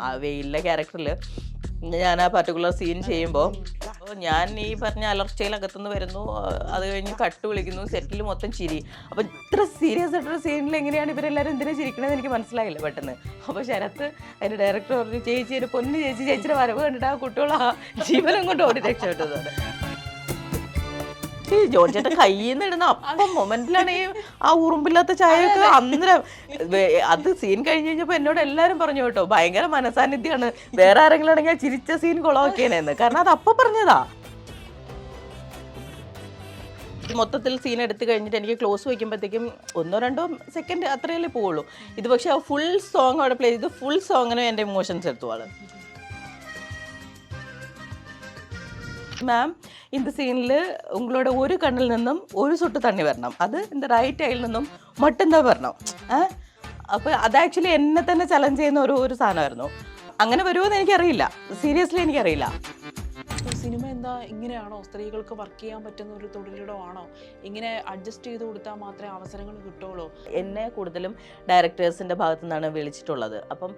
ആ വെയിലിലെ ക്യാരക്ടറിൽ ഞാൻ ആ പർട്ടിക്കുലർ സീൻ ചെയ്യുമ്പോൾ ഞാൻ ഈ പറഞ്ഞ അലർച്ചയിലകത്തുനിന്ന് വരുന്നു, അത് കഴിഞ്ഞ് കട്ട് വിളിക്കുന്നു, സെറ്റിൽ മൊത്തം ചിരി. അപ്പോൾ ഇത്ര സീരിയസ് ആയിട്ടൊരു സീനിൽ എങ്ങനെയാണ് ഇവരെല്ലാവരും എന്തിനാ ചിരിക്കണമെന്ന് എനിക്ക് മനസ്സിലായില്ല പെട്ടെന്ന്. അപ്പോൾ ശരത്ത് അതിൻ്റെ ഡയറക്ടർ പറഞ്ഞു, ചേച്ചി ഒരു പൊന്ന് ചേച്ചി, ചേച്ചിയുടെ വരവ് കണ്ടിട്ട് ആ കുട്ടികൾ ആ ജീവനം കൊണ്ട് ഓടി രക്ഷപ്പെട്ടതാണ്. ഈ ജോൺ ചേട്ടൻ കയ്യിൽ നിന്ന് ഇടുന്ന അപ്പം മൊമെന്റിലാണ് ഈ ആ ഉറുമ്പില്ലാത്ത ചായയൊക്കെ അന്നേരം. അത് സീൻ കഴിഞ്ഞ് കഴിഞ്ഞപ്പോൾ എന്നോട് എല്ലാവരും പറഞ്ഞു കേട്ടോ, ഭയങ്കര മനസാന്നിധ്യമാണ്, വേറെ ആരെങ്കിലും ആണെങ്കിൽ ചിരിച്ച സീൻ കൊളവാക്കിയേനെന്ന്. കാരണം അത് അപ്പം പറഞ്ഞതാ. മൊത്തത്തിൽ സീൻ എടുത്ത് കഴിഞ്ഞിട്ട് എനിക്ക് ക്ലോസ് വയ്ക്കുമ്പോഴത്തേക്കും 1-2 സെക്കൻഡ് അത്രയല്ലേ പോവുള്ളൂ. ഇത് പക്ഷേ ആ ഫുൾ സോങ് അവിടെ പ്ലേ ചെയ്ത് ഫുൾ സോങ്ങിനും എൻ്റെ ഇമോഷൻസ് എത്തുവാണ്. മാം இந்த சீனில் உங்களோட ஒரு கண்ணில் നിന്നും ഒരു சொட்டு തണ്ണി വരണം, അത് இந்த റൈറ്റ് ഐയിൽ നിന്നും மட்டும்தான் വരണം. അപ്പോൾ അത് ആക്ച്വലി എന്നെ തന്നെ ചലഞ്ച് ചെയ്യുന്ന ഒരു സാധനമായിരുന്നു. അങ്ങനെ വരുമോയെന്ന് എനിക്കറിയില്ല, സീരിയസ്ലി എനിക്കറിയില്ല. സിനിമ എന്താ ഇങ്ങനെയാണോ, സ്ത്രീകൾക്ക് വർക്ക് ചെയ്യാൻ പറ്റുന്ന ഒരു തൊഴിലിടമാണോ, ഇങ്ങനെ അഡ്ജസ്റ്റ് ചെയ്ത് കൊടുത്താൽ മാത്രമേ അവസരങ്ങൾ കിട്ടുള്ളൂ? എന്നെ കൂടുതലും ഡയറക്ടേഴ്സിൻ്റെ ഭാഗത്തു നിന്നാണ് വിളിച്ചിട്ടുള്ളത്. അപ്പം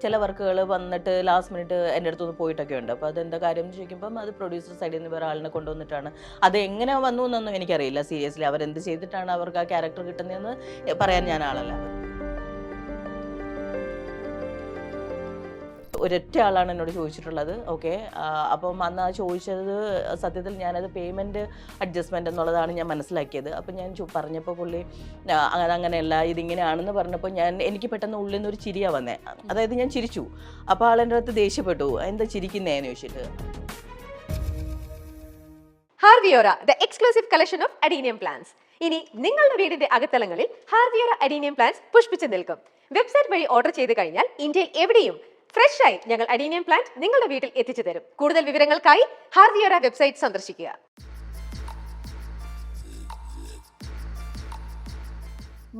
ചില വർക്കുകൾ വന്നിട്ട് ലാസ്റ്റ് മിനിറ്റ് എൻ്റെ അടുത്തൊന്ന് പോയിട്ടൊക്കെ ഉണ്ട്. അപ്പോൾ അതെന്താ കാര്യം എന്ന് ചോദിക്കുമ്പം അത് പ്രൊഡ്യൂസർ സൈഡിൽ നിന്ന് വേറെ ആളിനെ കൊണ്ടുവന്നിട്ടാണ്. അത് എങ്ങനെ വന്നു എന്നൊന്നും എനിക്കറിയില്ല. സീരിയസ്ലി അവരെന്ത് ചെയ്തിട്ടാണ് അവർക്ക് ആ ക്യാരക്ടർ കിട്ടുന്നതെന്ന് പറയാൻ ഞാൻ ആളല്ല. ഒരൊറ്റ ആളാണ് എന്നോട് ചോദിച്ചിട്ടുള്ളത്. ഓക്കെ, അപ്പം അന്ന് ആ ചോദിച്ചത് സത്യത്തിൽ ഞാനത് പേയ്മെൻറ്റ് അഡ്ജസ്റ്റ്മെൻറ്റ് എന്നുള്ളതാണ് ഞാൻ മനസ്സിലാക്കിയത്. അപ്പം ഞാൻ പറഞ്ഞപ്പോൾ പുള്ളി അങ്ങനെയല്ല ഇതിങ്ങനെയാണെന്ന് പറഞ്ഞപ്പോൾ എനിക്ക് പെട്ടെന്ന് ഉള്ളിൽ നിന്നൊരു ചിരിയാണ് വന്നേ. അതായത് ഞാൻ ചിരിച്ചു. അപ്പോൾ ആളെൻ്റെ അടുത്ത് ദേഷ്യപ്പെട്ടു, എന്താ ചിരിക്കുന്നേന്ന് ചോദിച്ചിട്ട്. ഹാർവിയോറ, the exclusive collection of adenium plants. ഇനി നിങ്ങളുടെ വീടിന്റെ അകത്തളങ്ങളിൽ ഹാർവിയോറ അഡീനിയം പ്ലാന്റ്സ് പുഷ്പിച്ചു നിൽക്കും. വെബ്സൈറ്റ് വഴി ഓർഡർ ചെയ്ത് കഴിഞ്ഞാൽ ഇന്ത്യയിൽ എവിടെയും ഫ്രഷ് ആയി ഞങ്ങൾ അഡീനിയം പ്ലാന്റ് നിങ്ങളുടെ വീട്ടിൽ എത്തിച്ചു തരും. കൂടുതൽ വിവരങ്ങൾക്കായി ഹാർവിയോറ വെബ്സൈറ്റ് സന്ദർശിക്കുക.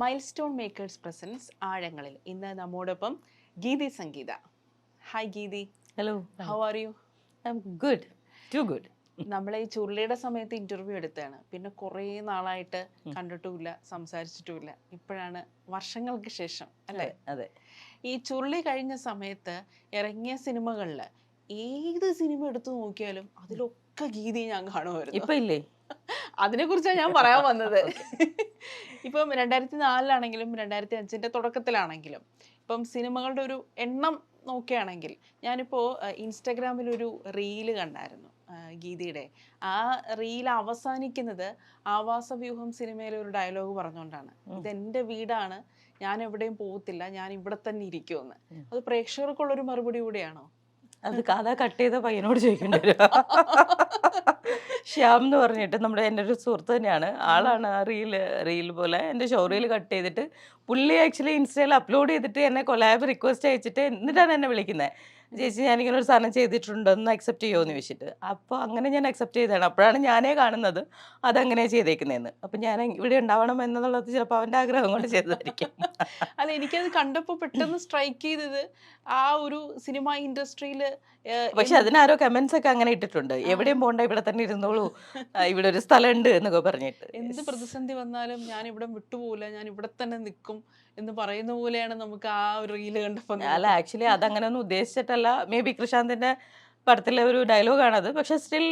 മൈൽ സ്റ്റോൺ മേക്കേഴ്സ് പ്രസൻസ് ആഴങ്ങളിൽ ഇന്ന് നമ്മോടൊപ്പം Geethi Sangeetha. Hi Geethi. Hello, how are you? I am good, too good. നമ്മളെ ഈ ചുരുളിയുടെ സമയത്ത് ഇന്റർവ്യൂ എടുത്താണ്, പിന്നെ കുറേ നാളായിട്ട് കണ്ടിട്ടുമില്ല, സംസാരിച്ചിട്ടുമില്ല. ഇപ്പോഴാണ് വർഷങ്ങൾക്ക് ശേഷം അല്ലേ? അതെ. ഈ ചുരുളി കഴിഞ്ഞ സമയത്ത് ഇറങ്ങിയ സിനിമകളിൽ ഏത് സിനിമ എടുത്തു നോക്കിയാലും അതിലൊക്കെ ഗീതി ഞാൻ കാണുമായിരുന്നു. ഇപ്പൊ ഇല്ലേ? അതിനെ കുറിച്ചാണ് ഞാൻ പറയാൻ വന്നത്. ഇപ്പം 2004-ലാണെങ്കിലും 2005-ന്റെ തുടക്കത്തിലാണെങ്കിലും ഇപ്പം സിനിമകളുടെ ഒരു എണ്ണം നോക്കുകയാണെങ്കിൽ, ഞാനിപ്പോൾ ഇൻസ്റ്റഗ്രാമിലൊരു റീല് കണ്ടായിരുന്നു ഗീതിയുടെ. ആ റീൽ അവസാനിക്കുന്നത് ആവാസവ്യൂഹം സിനിമയിലെ ഒരു ഡയലോഗ് പറഞ്ഞുകൊണ്ടാണ്, ഇതെൻ്റെ വീടാണ്, ഞാൻ എവിടെയും പോകത്തില്ല, ഞാൻ ഇവിടെ തന്നെ ഇരിക്കുമെന്ന്. അത് പ്രേക്ഷകർക്കുള്ളൊരു മറുപടി കൂടെയാണോ? അത് കഥ കട്ട് ചെയ്ത പയ്യനോട് ചോദിക്കേണ്ടി വരും. ശ്യാം എന്ന് പറഞ്ഞിട്ട് എൻ്റെ ഒരു സുഹൃത്ത് തന്നെയാണ്. ആളാണ് ആ റീൽ പോലെ എൻ്റെ ഷോ റീൽ കട്ട് ചെയ്തിട്ട് പുള്ളി ആക്ച്വലി ഇൻസ്റ്റയിൽ അപ്ലോഡ് ചെയ്തിട്ട് എന്നെ കൊലാബ് റിക്വസ്റ്റ് അയച്ചിട്ട് എന്നിട്ടാണ് എന്നെ വിളിക്കുന്നത്. ചേച്ചി ഞാനിങ്ങനെ ഒരു സാധനം ചെയ്തിട്ടുണ്ട്, ഒന്ന് അക്സെപ്റ്റ് ചെയ്യുമോ എന്ന് ചോദിച്ചിട്ട്. അപ്പോൾ അങ്ങനെ ഞാൻ അക്സെപ്റ്റ് ചെയ്തതാണ്. അപ്പോഴാണ് ഞാനേ കാണുന്നത് അതങ്ങനെ ചെയ്തേക്കുന്നതെന്ന്. അപ്പം ഞാൻ ഇവിടെ ഉണ്ടാവണം എന്നുള്ളത് ചിലപ്പോൾ അവൻ്റെ ആഗ്രഹം കൊണ്ട് ചെയ്തതായിരിക്കും. അല്ല, എനിക്കത് കണ്ടപ്പോൾ പെട്ടെന്ന് സ്ട്രൈക്ക് ചെയ്തത് ആ ഒരു സിനിമ ഇൻഡസ്ട്രിയിൽ. പക്ഷെ അതിനാരോ കമന്റ്സ് ഒക്കെ അങ്ങനെ ഇട്ടിട്ടുണ്ട്, എവിടെയും പോകണ്ട, ഇവിടെ തന്നെ ഇരുന്നോളൂ, ഇവിടെ ഒരു സ്ഥലമുണ്ട് എന്നൊക്കെ പറഞ്ഞിട്ട്. എന്ത് പ്രതിസന്ധി വന്നാലും ഞാൻ ഇവിടെ വിട്ടുപോകില്ല, ഞാൻ ഇവിടെ തന്നെ നിൽക്കും എന്ന് പറയുന്ന പോലെയാണ് നമുക്ക് ആ ഒരു റീല് കണ്ടപ്പോൾ. അല്ല, ആക്ച്വലി അതങ്ങനെ ഒന്നും ഉദ്ദേശിച്ചിട്ടല്ല. മേ ബി കൃഷാന്തിന്റെ പടത്തിലെ ഒരു ഡയലോഗാണത്. പക്ഷെ സ്റ്റിൽ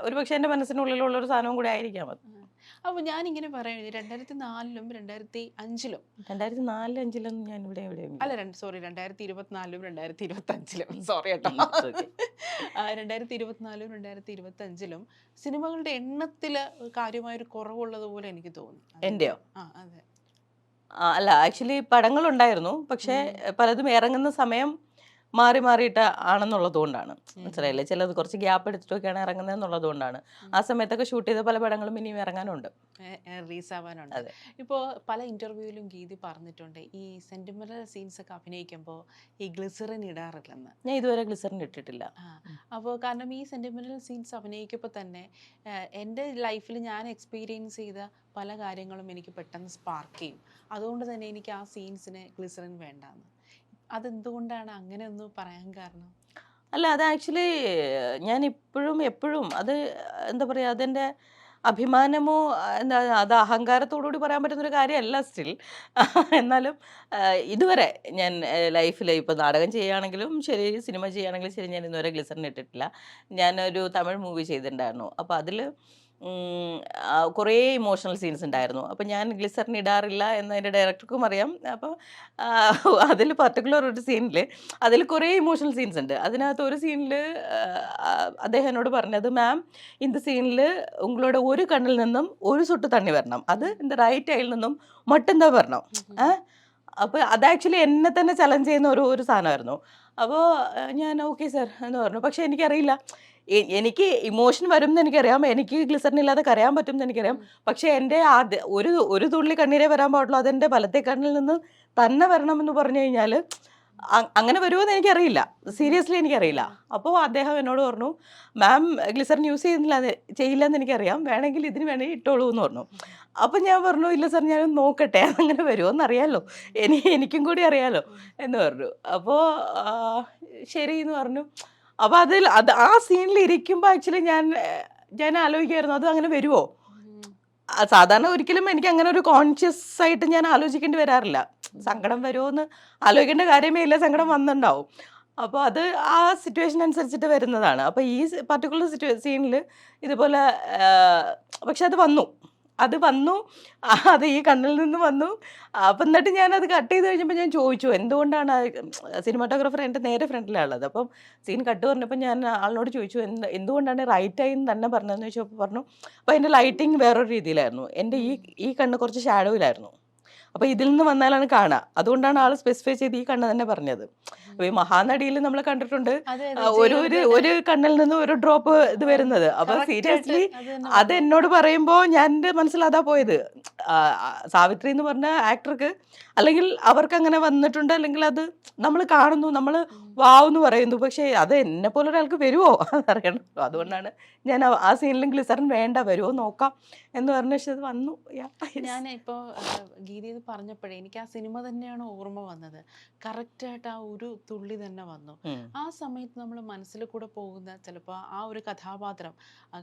ഒരു പക്ഷെ എൻ്റെ മനസ്സിനുള്ളിലുള്ള ഒരു സാധനവും കൂടെ ആയിരിക്കാം അത്. അപ്പോൾ ഞാനിങ്ങനെ പറയുന്നത് 2004-ലും 2005-ലും 2004-2005 ഞാൻ ഇവിടെ അല്ല 2024-ലും 2025-ലും സോറി കേട്ടോ 2024-ലും 2025-ലും സിനിമകളുടെ എണ്ണത്തിൽ കാര്യമായൊരു കുറവുള്ളതുപോലെ എനിക്ക് തോന്നി. എൻ്റെയോ? അതെ. അല്ല, ആക്ച്വലി പടങ്ങളുണ്ടായിരുന്നു, പക്ഷെ പലതും ഇറങ്ങുന്ന സമയം മാറി മാറിയിട്ട് ആണെന്നുള്ളത് കൊണ്ടാണ്. മനസ്സിലായില്ലേ? ചിലത് കുറച്ച് ഗ്യാപ്പ് എടുത്തിട്ടൊക്കെയാണ് ഇറങ്ങുന്നത് എന്നുള്ളത് കൊണ്ടാണ്. ആ സമയത്തൊക്കെ ഷൂട്ട് ചെയ്ത പല പടങ്ങളും ഇനിയും ഇറങ്ങാനുണ്ട്, റിലീസ് ആവാനുണ്ട്. ഇപ്പോൾ പല ഇന്റർവ്യൂവിലും ഗീതി പറഞ്ഞിട്ടുണ്ട്, ഈ സെന്റിമെന്റൽ സീൻസ് ഒക്കെ അഭിനയിക്കുമ്പോൾ ഈ ഗ്ലിസറിൻ ഇടാറില്ലെന്ന്. ഞാൻ ഇതുവരെ ഗ്ലിസറിൻ ഇട്ടിട്ടില്ല. അപ്പോൾ കാരണം ഈ സെന്റിമെന്റൽ സീൻസ് അഭിനയിക്കുമ്പോൾ തന്നെ എൻ്റെ ലൈഫിൽ ഞാൻ എക്സ്പീരിയൻസ് ചെയ്ത പല കാര്യങ്ങളും എനിക്ക് പെട്ടെന്ന് സ്പാർക്ക് ചെയ്യും. അതുകൊണ്ട് തന്നെ എനിക്ക് ആ സീൻസിന് ഗ്ലിസറിൻ വേണ്ടാന്ന്. അതെന്തുകൊണ്ടാണ് അങ്ങനെ ഒന്ന് പറയാൻ കാരണം? അല്ല, അത് ആക്ച്വലി ഞാൻ ഇപ്പോഴും എപ്പോഴും അത് എന്താ പറയുക, അതെൻ്റെ അഭിമാനമോ എന്താ അത് അഹങ്കാരത്തോടുകൂടി പറയാൻ പറ്റുന്നൊരു കാര്യമല്ല സ്റ്റിൽ. എന്നാലും ഇതുവരെ ഞാൻ ലൈഫിൽ ഇപ്പോൾ നാടകം ചെയ്യുകയാണെങ്കിലും ശരി, സിനിമ ചെയ്യുകയാണെങ്കിലും ശരി, ഞാൻ ഇന്നുവരെ ഗ്ലിസറിൻ ഇട്ടിട്ടില്ല. ഞാനൊരു തമിഴ് മൂവി ചെയ്തിട്ടുണ്ടായിരുന്നു. അപ്പോൾ അതിൽ കുറേ ഇമോഷണൽ സീൻസ് ഉണ്ടായിരുന്നു. അപ്പോൾ ഞാൻ ഗ്ലിസറിൻ ഇടാറില്ല എന്ന് എൻ്റെ ഡയറക്ടർക്കും അറിയാം. അപ്പോൾ അതിൽ പർട്ടിക്കുലർ ഒരു സീനിൽ അതിൽ കുറേ ഇമോഷണൽ സീൻസ് ഉണ്ട്. അതിനകത്ത് ഒരു സീനിൽ അദ്ദേഹം എന്നോട് പറഞ്ഞത്, മാം இந்த സീനിൽ ഉങ്ങളോட ഒരു കണ്ണിൽ നിന്നും ഒരു சொட்டு തണ്ണി വരണം, അത് இந்த റൈറ്റ് ഐയിൽ നിന്നും மட்டும்தான் വരണം. അപ്പോൾ അത് ആക്ച്വലി എന്നെ തന്നെ ചലഞ്ച് ചെയ്യുന്ന ഒരു സാധനമായിരുന്നു. അപ്പോൾ ഞാൻ ഓക്കെ സർ എന്ന് പറഞ്ഞു. പക്ഷേ എനിക്കറിയില്ല, എനിക്ക് ഇമോഷൻ വരും എന്ന് എനിക്കറിയാം, എനിക്ക് ഗ്ലിസറിൻ ഇല്ലാതെ കരയാൻ പറ്റും എന്ന് എനിക്കറിയാം. പക്ഷേ എൻ്റെ ഒരു തുള്ളി കണ്ണീരേ വരാൻ പാടുള്ളൂ, അതെൻ്റെ വലത്തെ കണ്ണിൽ നിന്ന് തന്നെ വരണമെന്ന് പറഞ്ഞു കഴിഞ്ഞാൽ അങ്ങനെ വരുമോ എന്ന് എനിക്കറിയില്ല, സീരിയസ്ലി എനിക്കറിയില്ല. അപ്പോൾ അദ്ദേഹം എന്നോട് പറഞ്ഞു, മാം ഗ്ലിസറിൻ യൂസ് ചെയ്യില്ല എന്ന് എനിക്കറിയാം, വേണമെങ്കിൽ ഇതിന് വേണമെങ്കിൽ ഇട്ടോളൂ എന്ന് പറഞ്ഞു. അപ്പം ഞാൻ പറഞ്ഞു, ഇല്ല സാർ ഞാൻ നോക്കട്ടെ, അതങ്ങനെ വരുമോ എന്നറിയാമല്ലോ, എനിക്കും കൂടി അറിയാമല്ലോ എന്ന് പറഞ്ഞു. അപ്പോൾ ശരി എന്ന് പറഞ്ഞു. അപ്പോൾ ആ സീനിൽ ഇരിക്കുമ്പോൾ ആക്ച്വലി ഞാൻ ആലോചിക്കുമായിരുന്നു, അത് അങ്ങനെ വരുമോ. സാധാരണ ഒരിക്കലും എനിക്ക് അങ്ങനെ ഒരു കോൺഷ്യസ് ആയിട്ട് ഞാൻ ആലോചിക്കേണ്ടി വരാറില്ല. സങ്കടം വരുമോ എന്ന് ആലോചിക്കേണ്ട കാര്യമേ ഇല്ല, സങ്കടം വന്നിട്ടുണ്ടാവും. അപ്പോൾ അത് ആ സിറ്റുവേഷൻ അനുസരിച്ചിട്ട് വരുന്നതാണ്. അപ്പോൾ ഈ പർട്ടിക്കുലർ സീനിൽ ഇതുപോലെ പക്ഷെ അത് വന്നു, അത് ഈ കണ്ണിൽ നിന്ന് വന്നു. അപ്പം എന്നിട്ട് ഞാനത് കട്ട് ചെയ്ത് കഴിഞ്ഞപ്പോൾ ഞാൻ ചോദിച്ചു, എന്തുകൊണ്ടാണ് സിനിമാറ്റോഗ്രാഫർ എൻ്റെ നേരെ ഫ്രണ്ടിലുള്ളത്. അപ്പം സീൻ കട്ട് പറഞ്ഞപ്പോൾ ഞാൻ ആളിനോട് ചോദിച്ചു, എന്തുകൊണ്ടാണ് റൈറ്റ് ആയി തന്നെ പറഞ്ഞതെന്ന് ചോദിച്ചപ്പോൾ പറഞ്ഞു, അപ്പോൾ എൻ്റെ ലൈറ്റിങ് വേറൊരു രീതിയിലായിരുന്നു, എൻ്റെ ഈ കണ്ണ് കുറച്ച് ഷാഡോയിലായിരുന്നു, അപ്പോൾ ഇതിൽ നിന്ന് വന്നാലാണ് കാണുക, അതുകൊണ്ടാണ് ആൾ സ്പെസിഫൈ ചെയ്ത് ഈ കണ്ണ് തന്നെ പറഞ്ഞത്. അപ്പോൾ ഈ മഹാനടിയിൽ നമ്മൾ കണ്ടിട്ടുണ്ട് ഒരു കണ്ണിൽ നിന്ന് ഒരു ഡ്രോപ്പ് ഇത് വരുന്നത്. അപ്പോൾ സീരിയസ്ലി അത് എന്നോട് പറയുമ്പോൾ ഞാൻ എൻ്റെ മനസ്സിൽ അതാ പോയത്. സാവിത്രി എന്ന് പറഞ്ഞ ആക്ടർക്ക് അല്ലെങ്കിൽ അവർക്ക് അങ്ങനെ വന്നിട്ടുണ്ട്, അല്ലെങ്കിൽ അത് നമ്മൾ കാണുന്നു, നമ്മൾ വാവ് എന്ന് പറയുന്നു, പക്ഷേ അത് എന്നെ പോലെ ഒരാൾക്ക് വരുമോ അതറിയണം. അതുകൊണ്ടാണ് ഞാൻ ആ സീനിലും ഗ്ലിസറിൻ വേണ്ട, വരുമോ നോക്കാം എന്ന് പറഞ്ഞ പക്ഷെ അത് വന്നു. ഞാൻ ഇപ്പോൾ ഗീതി ഇത് പറഞ്ഞപ്പോഴേ എനിക്ക് ആ സിനിമ തന്നെയാണ് ഓർമ്മ വന്നത്. കറക്റ്റായിട്ട് ആ ഒരു തുള്ളി തന്നെ വന്നു. ആ സമയത്ത് നമ്മൾ മനസ്സിൽ കൂടെ പോകുന്ന ചിലപ്പോൾ ആ ഒരു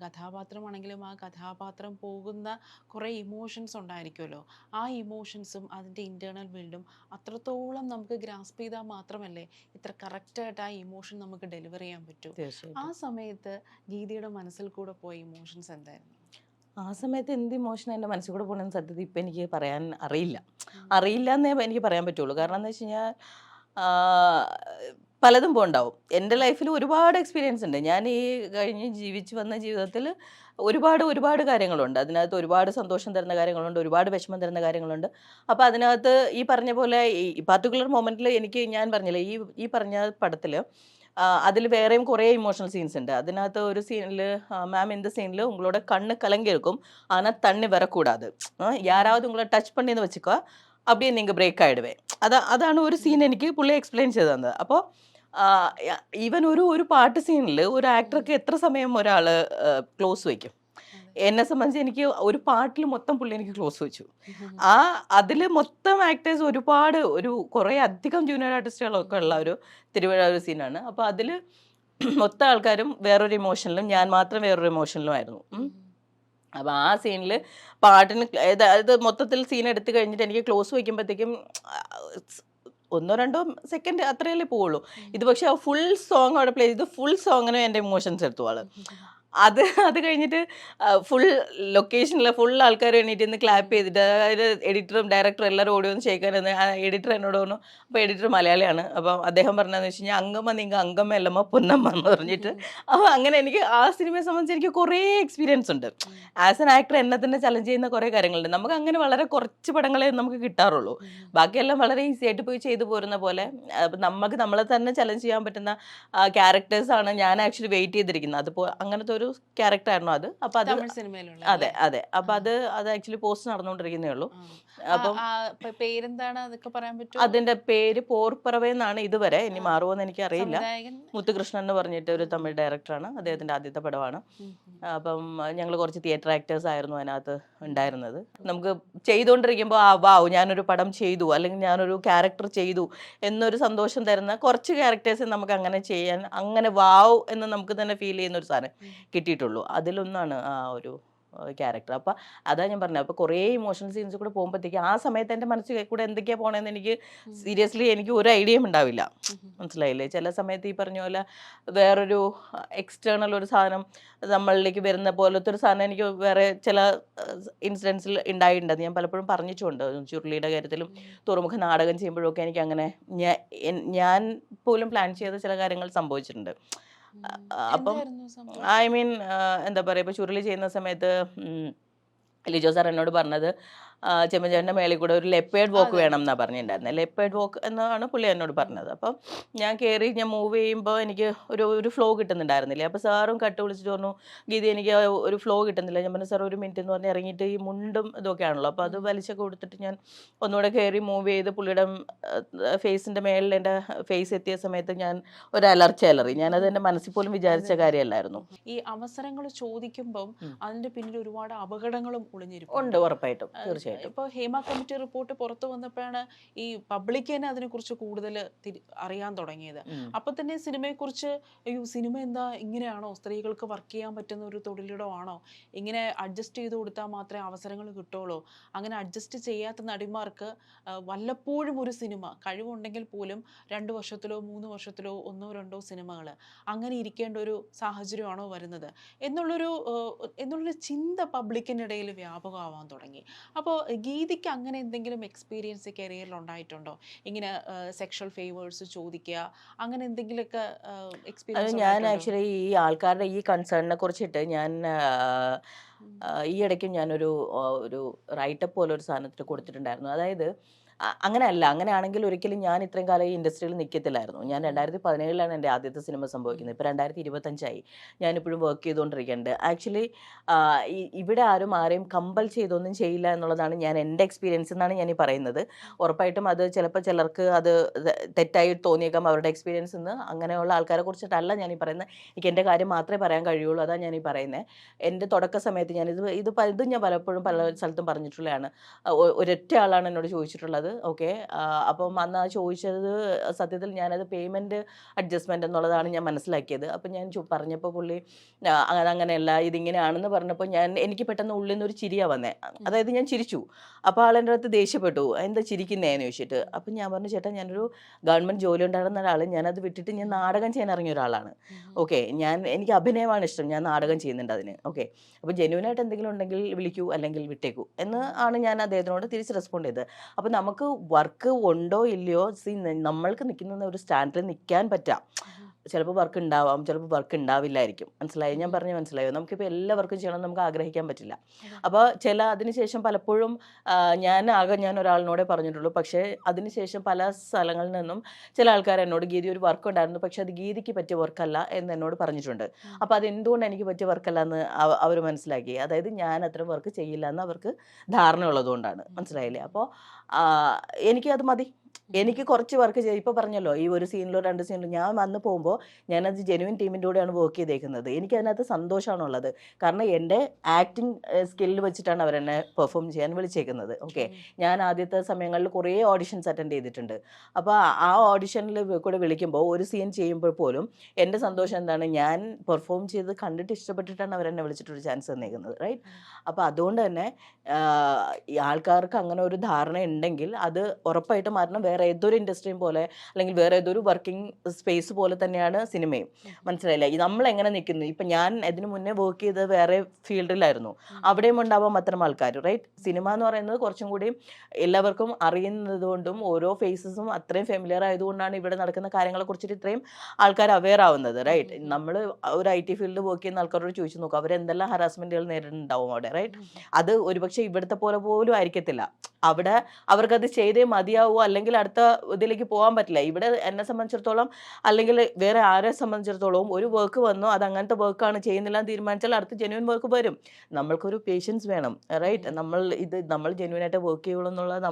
കഥാപാത്രമാണെങ്കിലും ആ കഥാപാത്രം പോകുന്ന കുറേ ഇമോഷൻസ് ഉണ്ടായിരിക്കുമല്ലോ. ആ ഇമോഷൻസും അതിൻ്റെ ഇൻറ്റേർണൽ ബിൽഡും അത്രത്തോളം നമുക്ക് ഗ്രാസ്പ് ചെയ്താൽ മാത്രമല്ലേ ഇത്ര കറക്റ്റായിട്ട് ആ ഇമോഷൻ നമുക്ക് ഡെലിവർ ചെയ്യാൻ പറ്റൂ. ആ സമയത്ത് ഗീതിയുടെ മനസ്സിൽ കൂടെ പോയ ഇമോഷൻസ് എന്തായിരുന്നു? ആ സമയത്ത് എന്ത് ഇമോഷൻ എൻ്റെ മനസ്സിൽ കൂടെ പോകണമെന്ന് സത്യത്തിൽ ഇപ്പം എനിക്ക് പറയാൻ അറിയില്ല എന്നേ എനിക്ക് പറയാൻ പറ്റുള്ളൂ. കാരണം എന്താ വെച്ച് കഴിഞ്ഞാൽ പലതും പോണ്ടാവും. എൻ്റെ ലൈഫിൽ ഒരുപാട് എക്സ്പീരിയൻസ് ഉണ്ട്. ഞാൻ ഈ കഴിഞ്ഞ് ജീവിച്ച് വന്ന ജീവിതത്തിൽ ഒരുപാട് കാര്യങ്ങളുണ്ട്. അതിനകത്ത് ഒരുപാട് സന്തോഷം തരുന്ന കാര്യങ്ങളുണ്ട്, ഒരുപാട് വിഷമം തരുന്ന കാര്യങ്ങളുണ്ട്. അപ്പോൾ അതിനകത്ത് ഈ പറഞ്ഞ പോലെ ഈ പർട്ടിക്കുലർ മൊമെൻറ്റിൽ എനിക്ക് ഞാൻ പറഞ്ഞില്ലേ, ഈ പറഞ്ഞ പടത്തിൽ அதில் வேறையும் കുറേ ഇമോഷണൽ സീൻസ് ഉണ്ട്. അതിനകത്ത് ഒരു സീനിൽ, மேம் இந்த சீனில் உங்களோட கண்ணு கலங்கி இருக்கும், ஆனால் தண்ணி வரக்கூடாது, யாராவது உங்களை டச் பண்ணின்னு வச்சுக்கோ, அப்படியே நீங்கள் பிரேக் ആയിടുവേ. അതാണ് ഒരു സീൻ എനിക്ക് പുള്ളി എക്സ്പ്ലെയിൻ ചെയ്ത് തന്നത്. അപ്പോൾ ഈവൻ ഒരു പാട്ട് സീനിൽ ഒരു ആക്ടർക്ക് എത്ര സമയം ഒരാൾ ക്ലോസ് വയ്ക്കും? എന്നെ സംബന്ധിച്ച് എനിക്ക് ഒരു പാട്ടിൽ മൊത്തം പുള്ളി എനിക്ക് ക്ലോസ് വെച്ചു. അതിൽ മൊത്തം ആക്ടേഴ്സ് കുറേ അധികം ജൂനിയർ ആർട്ടിസ്റ്റുകളൊക്കെ ഉള്ള ഒരു തിരുവഴ ഒരു സീനാണ്. അപ്പോൾ അതിൽ മൊത്തം ആൾക്കാരും വേറൊരു ഇമോഷനിലും ഞാൻ മാത്രം വേറൊരു ഇമോഷനിലും ആയിരുന്നു. അപ്പോൾ ആ സീനിൽ പാട്ടിന് അതായത് മൊത്തത്തിൽ സീൻ എടുത്തു കഴിഞ്ഞിട്ട് എനിക്ക് ക്ലോസ് വയ്ക്കുമ്പോഴത്തേക്കും 1-2 സെക്കൻഡ് അത്രയല്ലേ പോവുള്ളൂ. ഇത് പക്ഷേ ആ ഫുൾ സോങ് അവിടെ പ്ലേ ചെയ്ത് ഫുൾ സോങ്ങിനും എൻ്റെ ഇമോഷൻസ് എടുത്തു ആള്. അത് കഴിഞ്ഞിട്ട് ഫുൾ ലൊക്കേഷനിൽ ഫുൾ ആൾക്കാർ എണീറ്റ് നിന്ന് ക്ലാപ്പ് ചെയ്തിട്ട്, അതായത് എഡിറ്ററും ഡയറക്ടറും എല്ലാവരും ഓടി വന്ന് ഷെയ്ക്കാനെന്ന്. ആ എഡിറ്റർ എന്നോട് പറഞ്ഞു, അപ്പോൾ എഡിറ്റർ മലയാളിയാണ്. അപ്പം അദ്ദേഹം പറഞ്ഞതെന്ന് വെച്ച് കഴിഞ്ഞാൽ അങ്കമ്മ നിങ്ങൾ അങ്കമ്മ എല്ലമ്മ പൊന്നമ്മ എന്ന് പറഞ്ഞിട്ട്. അപ്പോൾ അങ്ങനെ എനിക്ക് ആ സിനിമയെ സംബന്ധിച്ച് എനിക്ക് കുറേ എക്സ്പീരിയൻസ് ഉണ്ട്. ആസ് എൻ ആക്ടർ എന്നെ തന്നെ ചലഞ്ച് ചെയ്യുന്ന കുറേ കാര്യങ്ങളുണ്ട്. നമുക്ക് അങ്ങനെ വളരെ കുറച്ച് പടങ്ങളെ നമുക്ക് കിട്ടാറുള്ളൂ. ബാക്കിയെല്ലാം വളരെ ഈസി ആയിട്ട് പോയി ചെയ്തു പോരുന്ന പോലെ നമുക്ക് നമ്മളെ തന്നെ ചലഞ്ച് ചെയ്യാൻ പറ്റുന്ന ക്യാരക്ടേഴ്സാണ് ഞാൻ ആക്ച്വലി വെയിറ്റ് ചെയ്തിരിക്കുന്നത്. അതിപ്പോൾ അങ്ങനത്തെ ഒരു ക്യാരക്ടറായിരുന്നു അത്. അപ്പൊ അത് അതെ അപ്പൊ അത് ആക്ച്വലി പോസ്റ്റ് നടന്നുകൊണ്ടിരിക്കുന്നേ ഉള്ളൂ. അപ്പം പേരെന്താണ് അതൊക്കെ പറയാൻ പറ്റും? അതിന്റെ പേര് പോർപ്പറവേ എന്നാണ് ഇതുവരെ. ഇനി മാറുമോന്ന് എനിക്ക് അറിയില്ല. മുത്തുകൃഷ്ണൻ എന്ന് പറഞ്ഞിട്ട് ഒരു തമിഴ് ഡയറക്ടറാണ്. അദ്ദേഹത്തിന്റെ ആദ്യത്തെ പടമാണ്. അപ്പം ഞങ്ങൾ കുറച്ച് തിയേറ്റർ ആക്ടേഴ്സ് ആയിരുന്നു അതിനകത്ത് ഉണ്ടായിരുന്നത്. നമുക്ക് ചെയ്തുകൊണ്ടിരിക്കുമ്പോൾ വാവ് ഞാനൊരു പടം ചെയ്തു, അല്ലെങ്കിൽ ഞാനൊരു ക്യാരക്ടർ ചെയ്തു എന്നൊരു സന്തോഷം തരുന്ന കുറച്ച് ക്യാരക്ടേഴ്സ് നമുക്ക് അങ്ങനെ ചെയ്യാൻ, അങ്ങനെ വാവ് എന്ന് നമുക്ക് തന്നെ ഫീൽ ചെയ്യുന്ന ഒരു സാധനം കിട്ടിയിട്ടുള്ളൂ. അതിലൊന്നാണ് ആ ഒരു ക്യാരക്ടർ. അപ്പോൾ അതാ ഞാൻ പറഞ്ഞത്. അപ്പോൾ കുറേ ഇമോഷണൽ സീൻസ് കൂടെ പോകുമ്പോഴത്തേക്ക് ആ സമയത്ത് എൻ്റെ മനസ്സിൽ കൂടെ എന്തൊക്കെയാണ് പോകണമെന്ന് എനിക്ക് സീരിയസ്ലി എനിക്ക് ഒരു ഐഡിയയും ഉണ്ടാവില്ല. മനസ്സിലായില്ലേ? ചില സമയത്ത് ഈ പറഞ്ഞ പോലെ വേറൊരു എക്സ്റ്റേണൽ ഒരു സാധനം നമ്മളിലേക്ക് വരുന്ന പോലത്തെ ഒരു സാധനം എനിക്ക് വേറെ ചില ഇൻസിഡൻസിൽ ഉണ്ടായിട്ടുണ്ട്. അത് ഞാൻ പലപ്പോഴും പറഞ്ഞിട്ടുമുണ്ട്. ചുരുളിയുടെ കാര്യത്തിലും തുറമുഖ നാടകം ചെയ്യുമ്പോഴൊക്കെ എനിക്ക് അങ്ങനെ ഞാൻ പോലും പ്ലാൻ ചെയ്ത ചില കാര്യങ്ങൾ സംഭവിച്ചിട്ടുണ്ട്. അപ്പം ഐ മീൻ എന്താ പറയുക, ഇപ്പോൾ ചുരുളി ചെയ്യുന്ന സമയത്ത് ലിജോ സാർ എന്നോട് പറഞ്ഞത് ചെമ്മഞ്ചേട്ടൻ്റെ മേളിൽ കൂടെ ഒരു ലെപ്പേർഡ് വോക്ക് വേണം എന്നാണ് പറഞ്ഞിട്ടുണ്ടായിരുന്നത്. ലെപ്പേർഡ് വോക്ക് എന്നാണ് പുള്ളി എന്നോട് പറഞ്ഞത്. അപ്പം ഞാൻ മൂവ് ചെയ്യുമ്പോൾ എനിക്ക് ഒരു ഫ്ലോ കിട്ടുന്നുണ്ടായിരുന്നില്ല. അപ്പോൾ സാറും കട്ട് വിളിച്ചിട്ട് പറഞ്ഞു, ഗീതി എനിക്ക് ഒരു ഫ്ലോ കിട്ടുന്നില്ല. ഞാൻ പറഞ്ഞു സാർ ഒരു മിനിറ്റ് എന്ന് പറഞ്ഞ് ഇറങ്ങിയിട്ട് ഈ മുണ്ടും ഇതൊക്കെ ആണല്ലോ, അപ്പോൾ അത് വലിച്ചൊക്കെ കൊടുത്തിട്ട് ഞാൻ ഒന്നുകൂടെ കയറി മൂവ് ചെയ്ത് പുള്ളിയുടെ ഫേസിൻ്റെ മേളിൽ എൻ്റെ ഫേസ് എത്തിയ സമയത്ത് ഞാൻ ഒരു അലറി. ഞാനത് എൻ്റെ മനസ്സിൽ പോലും വിചാരിച്ച കാര്യമല്ലായിരുന്നു. ഈ അവസരങ്ങൾ ചോദിക്കുമ്പം അതിന്റെ പിന്നിൽ ഒരുപാട് അപകടങ്ങളും ഒളിഞ്ഞിരിക്കും. ഉണ്ട്, ഉറപ്പായിട്ടും, തീർച്ചയായും. ഇപ്പോൾ ഹേമ കമ്മിറ്റി റിപ്പോർട്ട് പുറത്തു വന്നപ്പോഴാണ് ഈ പബ്ലിക് തന്നെ അതിനെക്കുറിച്ച് കൂടുതൽ അറിയാൻ തുടങ്ങിയത്. അപ്പൊ തന്നെ സിനിമയെക്കുറിച്ച് അയ്യോ സിനിമ എന്താ ഇങ്ങനെയാണോ, സ്ത്രീകൾക്ക് വർക്ക് ചെയ്യാൻ പറ്റുന്ന ഒരു തൊഴിലിടമാണോ, ഇങ്ങനെ അഡ്ജസ്റ്റ് ചെയ്ത് കൊടുത്താൽ മാത്രമേ അവസരങ്ങൾ കിട്ടുള്ളൂ, അങ്ങനെ അഡ്ജസ്റ്റ് ചെയ്യാത്ത നടിമാർക്ക് വല്ലപ്പോഴും ഒരു സിനിമ കഴിവുണ്ടെങ്കിൽ പോലും 2 വർഷത്തിലോ 3 വർഷത്തിലോ 1 2 സിനിമകൾ അങ്ങനെ ഇരിക്കേണ്ട ഒരു സാഹചര്യമാണോ വരുന്നത് എന്നുള്ളൊരു ചിന്ത പബ്ലിക്കിനിടയിൽ വ്യാപകമാവാൻ തുടങ്ങി. അപ്പോൾ ഗീതിക്ക് അങ്ങനെ എന്തെങ്കിലും എക്സ്പീരിയൻസ് കരിയറിൽ ഉണ്ടായിട്ടുണ്ടോ? ഇങ്ങനെ സെക്ഷൽ ഫേവേഴ്സ് ചോദിക്കുക, അങ്ങനെ എന്തെങ്കിലുമൊക്കെ എക്സ്പീരിയൻസ്? ഞാൻ ആക്ച്വലി ഈ ആൾക്കാരുടെ ഈ കൺസേണിനെ കുറിച്ചിട്ട് ഞാൻ ഈ ഇടയ്ക്കും ഞാനൊരു റൈറ്റപ്പ് പോലെ ഒരു സാധനത്തിൽ കൊടുത്തിട്ടുണ്ടായിരുന്നു. അതായത് അങ്ങനെയാണെങ്കിൽ ഒരിക്കലും ഞാൻ ഇത്രയും കാലം ഈ ഇൻഡസ്ട്രിയിൽ നിൽക്കത്തില്ലായിരുന്നു. ഞാൻ 2017 എൻ്റെ ആദ്യത്തെ സിനിമ സംഭവിക്കുന്നത്. ഇപ്പോൾ 2025 ഞാനിപ്പോഴും വർക്ക് ചെയ്തുകൊണ്ടിരിക്കുന്നുണ്ട്. ആക്ച്വലി ഇവിടെ ആരെയും കമ്പൽ ചെയ്തൊന്നും ചെയ്യില്ല എന്നുള്ളതാണ് എൻ്റെ എക്സ്പീരിയൻസ് എന്നാണ് ഞാൻ ഈ പറയുന്നത്. ഉറപ്പായിട്ടും അത് ചിലപ്പോൾ ചിലർക്ക് അത് തെറ്റായി തോന്നിയേക്കാം അവരുടെ എക്സ്പീരിയൻസ് എന്ന്. അങ്ങനെയുള്ള ആൾക്കാരെ കുറിച്ചിട്ടല്ല ഞാൻ ഈ പറയുന്നത്. എനിക്ക് എൻ്റെ കാര്യം മാത്രമേ പറയാൻ കഴിയുള്ളൂ. അതാണ് ഞാൻ ഈ പറയുന്നത്. എൻ്റെ തുടക്ക സമയത്ത് ഇത് ഞാൻ പലപ്പോഴും പല സ്ഥലത്തും പറഞ്ഞിട്ടുള്ളതാണ്. ഒരൊറ്റ ആളാണ് എന്നോട് ചോദിച്ചിട്ടുള്ളത്. ഓക്കെ, അപ്പം അന്ന് ആ ചോദിച്ചത് സത്യത്തിൽ ഞാനത് പേയ്മെൻറ്റ് അഡ്ജസ്റ്റ്മെൻറ്റ് എന്നുള്ളതാണ് ഞാൻ മനസ്സിലാക്കിയത്. അപ്പം ഞാൻ പറഞ്ഞപ്പോൾ പുള്ളി അങ്ങനെയല്ല ഇതിങ്ങനെയാണെന്ന് പറഞ്ഞപ്പോൾ എനിക്ക് പെട്ടെന്ന് ഉള്ളിൽ നിന്നൊരു ചിരിയാണ് വന്നേ. അതായത് ഞാൻ ചിരിച്ചു. അപ്പോൾ ആളെൻ്റെ അടുത്ത് ദേഷ്യപ്പെട്ടു, എന്താ ചിരിക്കുന്നതെന്ന് ചോദിച്ചിട്ട്. അപ്പം ഞാൻ പറഞ്ഞു, ചേട്ടാ ഞാനൊരു ഗവൺമെൻറ് ജോലി ഉണ്ടായിരുന്ന ഒരാൾ, ഞാനത് വിട്ടിട്ട് ഞാൻ നാടകം ചെയ്യാൻ ഇറങ്ങിയ ഒരാളാണ്. ഓക്കെ, എനിക്ക് അഭിനയമാണ് ഇഷ്ടം, ഞാൻ നാടകം ചെയ്യുന്നുണ്ട് അതിന്. ഓക്കെ, അപ്പോൾ ജെന്യൂനായിട്ട് എന്തെങ്കിലും ഉണ്ടെങ്കിൽ വിളിക്കൂ, അല്ലെങ്കിൽ വിട്ടേക്കൂ എന്ന് ആണ് ഞാൻ അദ്ദേഹത്തിനോട് തിരിച്ച് റെസ്പോണ്ട് ചെയ്തത്. അപ്പോൾ നമുക്ക് വർക്ക് ഉണ്ടോ ഇല്ലയോ, നമ്മൾക്ക് നിൽക്കുന്ന ഒരു സ്റ്റാൻഡിൽ നിൽക്കാൻ പറ്റാം. ചിലപ്പോൾ വർക്ക് ഉണ്ടാവാം, ചിലപ്പോൾ വർക്ക് ഉണ്ടാവില്ലായിരിക്കും. മനസ്സിലായോ? ഞാൻ പറഞ്ഞ് മനസ്സിലായോ? നമുക്കിപ്പോൾ എല്ലാവർക്കും ചെയ്യണം നമുക്ക് ആഗ്രഹിക്കാൻ പറ്റില്ല. അപ്പോൾ അതിനുശേഷം പലപ്പോഴും ഞാൻ ഒരാളിനോടെ പറഞ്ഞിട്ടുള്ളൂ. പക്ഷേ അതിനുശേഷം പല സ്ഥലങ്ങളിൽ നിന്നും ചില ആൾക്കാർ എന്നോട് ഗീതി ഒരു വർക്ക് ഉണ്ടായിരുന്നു, പക്ഷെ അത് ഗീതിക്ക് പറ്റിയ വർക്കല്ല എന്ന് എന്നോട് പറഞ്ഞിട്ടുണ്ട്. അപ്പോൾ അതെന്തുകൊണ്ട് എനിക്ക് പറ്റിയ വർക്കല്ല എന്ന് അവർ മനസ്സിലാക്കി. അതായത് ഞാൻ അത്ര വർക്ക് ചെയ്യില്ല എന്ന് അവർക്ക് ധാരണ ഉള്ളതുകൊണ്ടാണ്. മനസ്സിലായില്ലേ? അപ്പോൾ എനിക്കത് മതി. എനിക്ക് കുറച്ച് വർക്ക് ചെയ്ത് ഇപ്പോൾ പറഞ്ഞല്ലോ, ഈ ഒരു സീനിലോ 2 സീനിലോ ഞാൻ വന്ന് പോകുമ്പോൾ ഞാനത് ജെന്യുവിൻ ടീമിൻ്റെ കൂടെയാണ് വർക്ക് ചെയ്തേക്കുന്നത്. എനിക്കതിനകത്ത് സന്തോഷമാണുള്ളത്. കാരണം എൻ്റെ ആക്ടിങ് സ്കില്ല് വെച്ചിട്ടാണ് അവരെന്നെ പെർഫോം ചെയ്യാൻ വിളിച്ചേക്കുന്നത്. ഓക്കെ, ഞാൻ ആദ്യത്തെ സമയങ്ങളിൽ കുറേ ഓഡിഷൻസ് അറ്റൻഡ് ചെയ്തിട്ടുണ്ട്. അപ്പോൾ ആ ഓഡിഷനിൽ കൂടെ വിളിക്കുമ്പോൾ ഒരു സീൻ ചെയ്യുമ്പോൾ പോലും എൻ്റെ സന്തോഷം എന്താണ്, ഞാൻ പെർഫോം ചെയ്ത് കണ്ടിട്ട് ഇഷ്ടപ്പെട്ടിട്ടാണ് അവരെന്നെ വിളിച്ചിട്ടൊരു ചാൻസ് തന്നേക്കുന്നത്. റൈറ്റ്? അപ്പോൾ അതുകൊണ്ട് തന്നെ ഈ ആൾക്കാർക്ക് അങ്ങനെ ഒരു ധാരണ ഉണ്ടെങ്കിൽ അത് ഉറപ്പായിട്ട് മാറ്റണം. വേറെ ഏതൊരു ഇൻഡസ്ട്രിയും പോലെ അല്ലെങ്കിൽ വേറെ ഏതൊരു വർക്കിംഗ് സ്പേസ് പോലെ തന്നെയാണ് സിനിമയും. മനസ്സിലായില്ല? നമ്മൾ എങ്ങനെ നിൽക്കുന്നു. ഇപ്പം ഞാൻ ഇതിനു മുന്നേ വർക്ക് ചെയ്തത് വേറെ ഫീൽഡിലായിരുന്നു. അവിടെയും ഉണ്ടാവാം അത്തരം ആൾക്കാർ. റൈറ്റ്? സിനിമ എന്ന് പറയുന്നത് കുറച്ചും കൂടി എല്ലാവർക്കും അറിയുന്നത് കൊണ്ടും ഓരോ ഫേസസും അത്രയും ഫെമിലിയർ ആയതുകൊണ്ടാണ് ഇവിടെ നടക്കുന്ന കാര്യങ്ങളെ കുറിച്ചിട്ട് ഇത്രയും ആൾക്കാർ അവെയർ ആവുന്നത്. റൈറ്റ്? നമ്മൾ ഒരു IT ഫീൽഡിൽ വർക്ക് ചെയ്യുന്ന ആൾക്കാരോട് ചോദിച്ചു നോക്കും, അവരെന്തെല്ലാം ഹറാസ്മെൻറ്റുകൾ നേരിടുന്നുണ്ടാവും അവിടെ. റൈറ്റ്? അത് ഒരുപക്ഷെ ഇവിടുത്തെ പോലെ പോലും ആയിരിക്കത്തില്ല. അവിടെ അവർക്കത് ചെയ്തേ മതിയാവോ, അല്ലെങ്കിൽ അടുത്ത ഇതിലേക്ക് പോകാൻ പറ്റില്ല. ഇവിടെ എന്നെ സംബന്ധിച്ചിടത്തോളം അല്ലെങ്കിൽ വേറെ ആരെ സംബന്ധിച്ചിടത്തോളം ഒരു വർക്ക് വന്നു, അത് അങ്ങനത്തെ വർക്കാണ് ചെയ്യുന്നില്ല എന്ന് തീരുമാനിച്ചാൽ അടുത്ത ജെന്യുവൻ വർക്ക് വരും. നമ്മൾക്കൊരു പേഷ്യൻസ് വേണം. റൈറ്റ്? നമ്മൾ ജെന്യുവനായിട്ട് വർക്ക് ചെയ്യുള്ളൂ എന്നുള്ളത്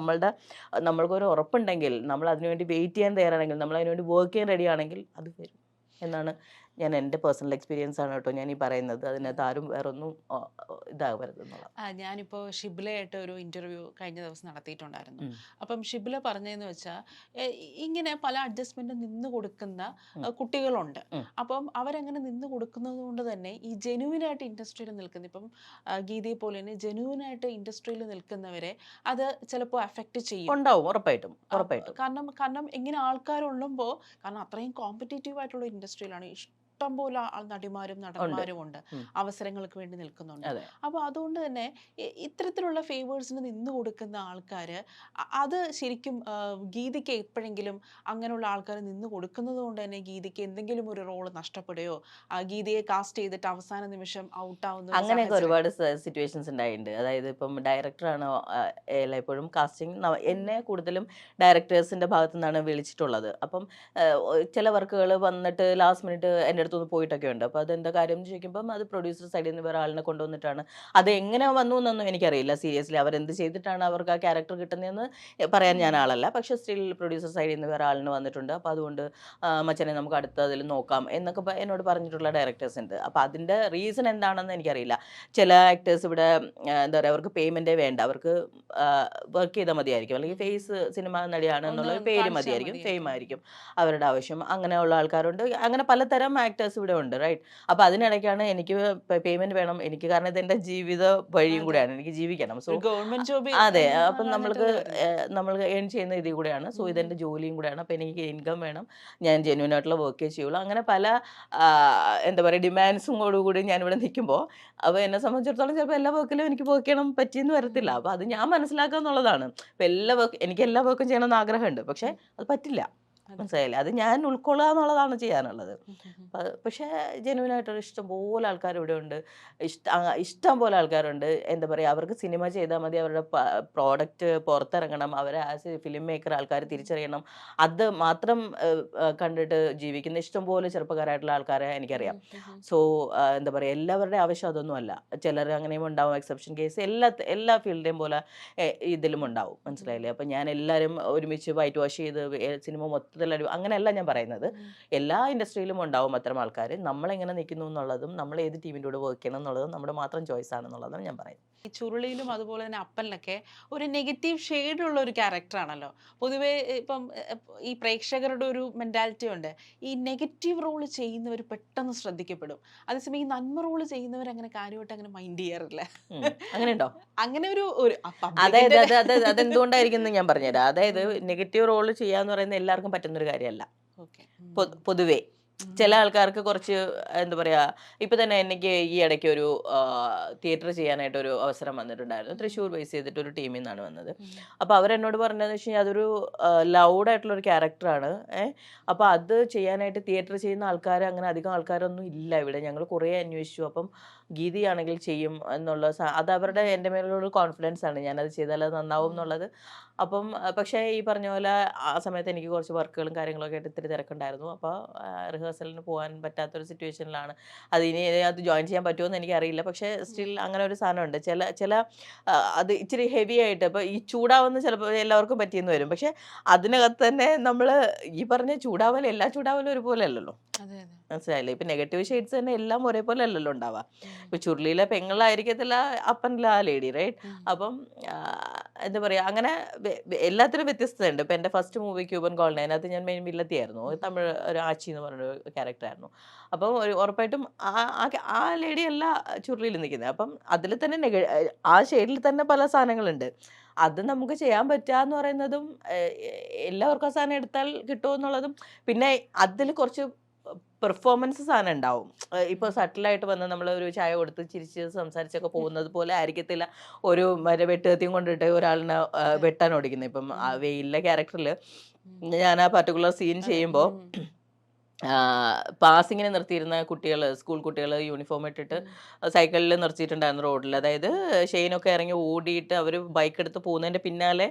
നമ്മൾക്കൊരു ഉറപ്പുണ്ടെങ്കിൽ, നമ്മൾ അതിനുവേണ്ടി വെയിറ്റ് ചെയ്യാൻ തയ്യാറാണെങ്കിൽ, നമ്മൾ അതിനുവേണ്ടി വർക്ക് ചെയ്യാൻ റെഡി ആണെങ്കിൽ അത് വരും. എന്നാണ് ഞാൻ എൻ്റെ പേഴ്സണൽ എക്സ്പീരിയൻസ് ആണ് കേട്ടോ ഞാൻ ഈ പറയുന്നത്. അതിനകത്ത് ആരും വേറൊന്നും ഇതാവരുതെന്നുള്ളത്. ഞാനിപ്പോൾ ഷിബിലയായിട്ട് ഒരു ഇൻ്റർവ്യൂ കഴിഞ്ഞ ദിവസം നടത്തിയിട്ടുണ്ടായിരുന്നു. അപ്പം ഷിബില പറഞ്ഞതെന്ന് വെച്ചാൽ ഇങ്ങനെ പല അഡ്ജസ്റ്റ്മെൻറ്റും നിന്ന് കൊടുക്കുന്ന കുട്ടികളുണ്ട്. അപ്പം അവരങ്ങനെ നിന്ന് കൊടുക്കുന്നത് കൊണ്ട് തന്നെ ഈ ജെനുവിനായിട്ട് ഇൻഡസ്ട്രിയിൽ നിൽക്കുന്ന, ഇപ്പം ഗീതയെ പോലെ തന്നെ ജെനുവിനായിട്ട് ഇൻഡസ്ട്രിയിൽ നിൽക്കുന്നവരെ അത് ചിലപ്പോൾ അഫക്റ്റ് ചെയ്യും. ഉണ്ടാവും, ഉറപ്പായിട്ടും. കാരണം ഇങ്ങനെ ആൾക്കാരുള്ളുമ്പോൾ, കാരണം അത്രയും കോമ്പറ്റേറ്റീവ് ആയിട്ടുള്ള ഇൻഡസ്ട്രിയിലാണ്, ഇഷ്ടംപോലെ നടിമാരും നടന്മാരും ഉണ്ട്, അവസരങ്ങൾക്ക് വേണ്ടി നിൽക്കുന്നുണ്ട്. അപ്പോൾ അതുകൊണ്ട് തന്നെ ഇത്തരത്തിലുള്ള ഫേവേഴ്സിന് നിന്ന് കൊടുക്കുന്ന ആൾക്കാർ, അത് ശരിക്കും ഗീതയ്ക്ക് എപ്പോഴെങ്കിലും അങ്ങനെയുള്ള ആൾക്കാർ നിന്ന് കൊടുക്കുന്നത് കൊണ്ട് തന്നെ ഗീതയ്ക്ക് എന്തെങ്കിലും ഒരു റോള് നഷ്ടപ്പെടുകയോ, ഗീതയെ കാസ്റ്റ് ചെയ്തിട്ട് അവസാന നിമിഷം ഔട്ടാവുന്ന അങ്ങനെയൊക്കെ ഒരുപാട് സിറ്റുവേഷൻസ് ഉണ്ടായിട്ടുണ്ട്. അതായത് ഇപ്പം ഡയറക്ടറാണ് എപ്പോഴും കാസ്റ്റിംഗ്, എന്നെ കൂടുതലും ഡയറക്ടേഴ്സിന്റെ ഭാഗത്തു നിന്നാണ് വിളിച്ചിട്ടുള്ളത്. അപ്പം ചില വർക്കുകൾ വന്നിട്ട് ലാസ്റ്റ് മിനിറ്റ് എൻ്റെ അടുത്തൊന്ന് പോയിട്ടൊക്കെ ഉണ്ട്. അപ്പോൾ അതെന്താ കാര്യം എന്ന് ചോദിക്കുമ്പം അത് പ്രൊഡ്യൂസർ സൈഡിൽ നിന്ന് വേറെ ആളിനെ കൊണ്ടുവന്നിട്ടാണ്. അത് എങ്ങനെ വന്നു എന്നൊന്നും എനിക്കറിയില്ല. സീരിയസ്ലി അവരെന്ത് ചെയ്തിട്ടാണ് അവർക്ക് ആ ക്യാരക്ടർ കിട്ടുന്നതെന്ന് പറയാൻ ഞാൻ ആളല്ല. പക്ഷെ സ്റ്റിൽ പ്രൊഡ്യൂസർ സൈഡിൽ നിന്ന് വേറെ ആളിന് വന്നിട്ടുണ്ട്. അപ്പോൾ അതുകൊണ്ട് മച്ചനെ നമുക്ക് അടുത്ത അതിൽ നോക്കാം എന്നൊക്കെ എന്നോട് പറഞ്ഞിട്ടുള്ള ഡയറക്ടേഴ്സ് ഉണ്ട്. അപ്പോൾ അതിൻ്റെ റീസൺ എന്താണെന്ന് എനിക്കറിയില്ല. ചില ആക്ടേഴ്സ് ഇവിടെ എന്താ പറയുക, അവർക്ക് പേയ്മെൻറ്റേ വേണ്ട, അവർക്ക് വർക്ക് ചെയ്താൽ മതിയായിരിക്കും, അല്ലെങ്കിൽ ഫേസ് സിനിമ നടിയാണ് എന്നുള്ള പേര് മതിയായിരിക്കും, ഫെയിം ആയിരിക്കും അവരുടെ ആവശ്യം. അങ്ങനെയുള്ള ആൾക്കാരുണ്ട്. അങ്ങനെ പലതരം ആക്ടേഴ്സ് ഇവിടെ ഉണ്ട്, റൈറ്റ്. അപ്പോൾ അതിനിടയ്ക്കാണ് എനിക്ക് പേയ്മെന്റ് വേണം, എനിക്ക് കാരണം ഇത് എൻ്റെ ജീവിത വഴിയും കൂടെയാണ്, എനിക്ക് ജീവിക്കണം. സോ ഗവൺമെന്റ് ജോബ്, അതെ, അപ്പം നമ്മൾ ഏൺ ചെയ്യുന്ന ഇതിൽ കൂടെയാണ്. സോ ഇതെൻ്റെ ജോലിയും കൂടെയാണ്. അപ്പോൾ എനിക്ക് ഇൻകം വേണം, ഞാൻ ജെന്യൂൻ ആയിട്ടുള്ള വർക്കേ ചെയ്യുള്ളൂ. അങ്ങനെ പല എന്താ പറയുക ഡിമാൻഡ്സും കൂടി ഞാനിവിടെ നിൽക്കുമ്പോൾ, അപ്പോൾ എന്നെ സംബന്ധിച്ചിടത്തോളം ചിലപ്പോൾ എല്ലാ വർക്കിലും എനിക്ക് വർക്ക് ചെയ്യണം പറ്റിയെന്ന് വരത്തില്ല. അപ്പോൾ അത് ഞാൻ മനസ്സിലാക്കുക എന്നുള്ളതാണ്. അപ്പോൾ എനിക്ക് എല്ലാ വർക്കും ചെയ്യണമെന്ന് ആഗ്രഹമുണ്ട്, പക്ഷേ അത് പറ്റില്ല. മനസ്സിലായില്ലേ? അത് ഞാൻ ഉൾക്കൊള്ളുക എന്നുള്ളതാണ് ചെയ്യാനുള്ളത്. പക്ഷേ ജെന്യൂനായിട്ടൊരു ഇഷ്ടംപോലെ ആൾക്കാർ ഇവിടെ ഉണ്ട്, ഇഷ്ടം പോലെ ആൾക്കാരുണ്ട്. എന്താ പറയുക, അവർക്ക് സിനിമ ചെയ്താൽ മതി, അവരുടെ പ്രോഡക്റ്റ് പുറത്തിറങ്ങണം, അവരെ ആസ് എ ഫിലിം മേക്കർ ആൾക്കാർ തിരിച്ചറിയണം, അത് മാത്രം കണ്ടിട്ട് ജീവിക്കുന്ന ഇഷ്ടംപോലെ ചെറുപ്പക്കാരായിട്ടുള്ള ആൾക്കാരെ എനിക്കറിയാം. സോ എന്താ പറയുക, എല്ലാവരുടെ ആവശ്യം അതൊന്നുമല്ല. ചിലർ അങ്ങനെയും ഉണ്ടാവും, എക്സെപ്ഷൻ കേസ് എല്ലാ ഫീൽഡിൻ്റെയും പോലെ ഇതിലും ഉണ്ടാവും. മനസ്സിലായില്ലേ? അപ്പം ഞാൻ എല്ലാവരും ഒരുമിച്ച് വൈറ്റ് വാഷ് ചെയ്ത് സിനിമ മൊത്തം അങ്ങനെയല്ല ഞാൻ പറയുന്നത്. എല്ലാ ഇൻഡസ്ട്രിയിലും ഉണ്ടാവും അത്തരം ആൾക്കാർ. നമ്മളെങ്ങനെ നിൽക്കുന്നു എന്നുള്ളതും നമ്മൾ ഏത് ടീമിൻ്റെ കൂടെ വർക്ക് ചെയ്യണം എന്നുള്ളതും നമ്മുടെ മാത്രം ചോയ്സ് ആണെന്നുള്ളതാണ് ഞാൻ പറയുന്നത്. ഈ ചുരുളിയിലും അതുപോലെ തന്നെ അപ്പനിലൊക്കെ ഒരു നെഗറ്റീവ് ഷെയ്ഡുള്ള ഒരു ക്യാരക്ടറാണല്ലോ പൊതുവേ. ഇപ്പം ഈ പ്രേക്ഷകരുടെ ഒരു മെൻറ്റാലിറ്റി ഉണ്ട്, ഈ നെഗറ്റീവ് റോള് ചെയ്യുന്നവർ പെട്ടെന്ന് ശ്രദ്ധിക്കപ്പെടും, അതേസമയം ഈ നന്മ റോള് ചെയ്യുന്നവർ അങ്ങനെ കാര്യമായിട്ട് അങ്ങനെ മൈൻഡ് ചെയ്യാറില്ല. അങ്ങനെ ഉണ്ടോ? അങ്ങനെ ഒരു അതായത് അതെന്തുകൊണ്ടായിരിക്കും ഞാൻ പറഞ്ഞുതരാം. അതായത് നെഗറ്റീവ് റോള് ചെയ്യാന്ന് പറയുന്നത് എല്ലാവർക്കും പറ്റുന്നൊരു കാര്യമല്ല. പൊതുവേ ചില ആൾക്കാർക്ക് കുറച്ച് എന്താ പറയുക, ഇപ്പം തന്നെ എനിക്ക് ഈ ഇടയ്ക്ക് ഒരു തിയേറ്റർ ചെയ്യാനായിട്ടൊരു അവസരം വന്നിട്ടുണ്ടായിരുന്നു. തൃശ്ശൂർ ബേസ് ചെയ്തിട്ട് ഒരു ടീമിൽ നിന്നാണ് വന്നത്. അപ്പോൾ അവരെന്നോട് പറഞ്ഞതെന്ന് വെച്ച് കഴിഞ്ഞാൽ അതൊരു ലൗഡായിട്ടുള്ളൊരു ക്യാരക്ടറാണ്. അപ്പോൾ അത് ചെയ്യാനായിട്ട് തിയേറ്റർ ചെയ്യുന്ന ആൾക്കാർ അങ്ങനെ അധികം ആൾക്കാരൊന്നും ഇല്ല ഇവിടെ. ഞങ്ങൾ കുറേ അന്വേഷിച്ചു. അപ്പം ഗീതിയാണെങ്കിൽ ചെയ്യും എന്നുള്ള അത് അവരുടെ എൻ്റെ മേലുള്ള കോൺഫിഡൻസ് ആണ്, ഞാനത് ചെയ്താൽ അത് നന്നാവും എന്നുള്ളത്. അപ്പം പക്ഷേ ഈ പറഞ്ഞ പോലെ ആ സമയത്ത് എനിക്ക് കുറച്ച് വർക്കുകളും കാര്യങ്ങളൊക്കെ ആയിട്ട് ഇത്തിരി തിരക്കുണ്ടായിരുന്നു. അപ്പോൾ റിഹേഴ്സലിന് പോകാൻ പറ്റാത്തൊരു സിറ്റുവേഷനിലാണ്. അത് ജോയിൻ ചെയ്യാൻ പറ്റുമോ എന്ന് എനിക്കറിയില്ല. പക്ഷേ സ്റ്റിൽ അങ്ങനെ ഒരു സാധനമുണ്ട്. ചില അത് ഇച്ചിരി ഹെവി ആയിട്ട്, ഇപ്പോൾ ഈ ചൂടാവുന്ന ചിലപ്പോൾ എല്ലാവർക്കും പറ്റിയെന്ന് വരും. പക്ഷേ അതിനകത്ത് തന്നെ നമ്മൾ ഈ പറഞ്ഞ എല്ലാ ചൂടാവലും ഒരുപോലെ അല്ലല്ലോ. മനസ്സിലായില്ലേ? ഇപ്പം നെഗറ്റീവ് ഷെയ്ഡ്സ് തന്നെ എല്ലാം ഒരേപോലെ അല്ലല്ലോ ഉണ്ടാവുക. ഇപ്പം ചുരുളിയിലെ പെങ്ങളായിരിക്കത്തില്ല അപ്പനിലെ ആ ലേഡി, റൈറ്റ്? അപ്പം എന്താ പറയുക, അങ്ങനെ എല്ലാത്തിനും വ്യത്യസ്തതയുണ്ട്. ഇപ്പം എൻ്റെ ഫസ്റ്റ് മൂവി ക്യൂബൻ കോളനി, അതിനകത്ത് ഞാൻ മെയിൻ വില്ലത്തിയായിരുന്നു. തമിഴ് ഒരു ആച്ചി എന്ന് പറഞ്ഞൊരു ക്യാരക്ടറായിരുന്നു. അപ്പം ഉറപ്പായിട്ടും ആ ലേഡി അല്ല ചുരുളിയിൽ നിൽക്കുന്നത്. അപ്പം അതിൽ തന്നെ ആ ഷെയ്ഡിൽ തന്നെ പല സാധനങ്ങളുണ്ട്. അത് നമുക്ക് ചെയ്യാൻ പറ്റുക എന്ന് പറയുന്നതും, എല്ലാവർക്കും ആ സാധനം എടുത്താൽ കിട്ടുമെന്നുള്ളതും, പിന്നെ അതിൽ കുറച്ച് പെർഫോമൻസ് സാധനം ഉണ്ടാവും. ഇപ്പോൾ സട്ടിലായിട്ട് വന്ന് നമ്മൾ ഒരു ചായ കൊടുത്ത് ചിരിച്ച് സംസാരിച്ചൊക്കെ പോകുന്നത് പോലെ ആയിരിക്കത്തില്ല ഒരു വെട്ടുകത്തിയും കൊണ്ടിട്ട് ഒരാളിനെ വെട്ടാൻ ഓടിക്കുന്നത്. ഇപ്പം വെയിലിലെ ക്യാരക്ടറിൽ ഞാൻ ആ പർട്ടിക്കുലർ സീൻ ചെയ്യുമ്പോൾ പാസിങ്ങിന് നിർത്തിയിരുന്ന കുട്ടികൾ, സ്കൂൾ കുട്ടികൾ യൂണിഫോം ഇട്ടിട്ട് സൈക്കിളിൽ നിർത്തിയിട്ടുണ്ടായിരുന്നു റോഡിൽ. അതായത് ഷെയ്നൊക്കെ ഇറങ്ങി ഓടിയിട്ട് അവർ ബൈക്ക് എടുത്ത് പോകുന്നതിൻ്റെ പിന്നാലെ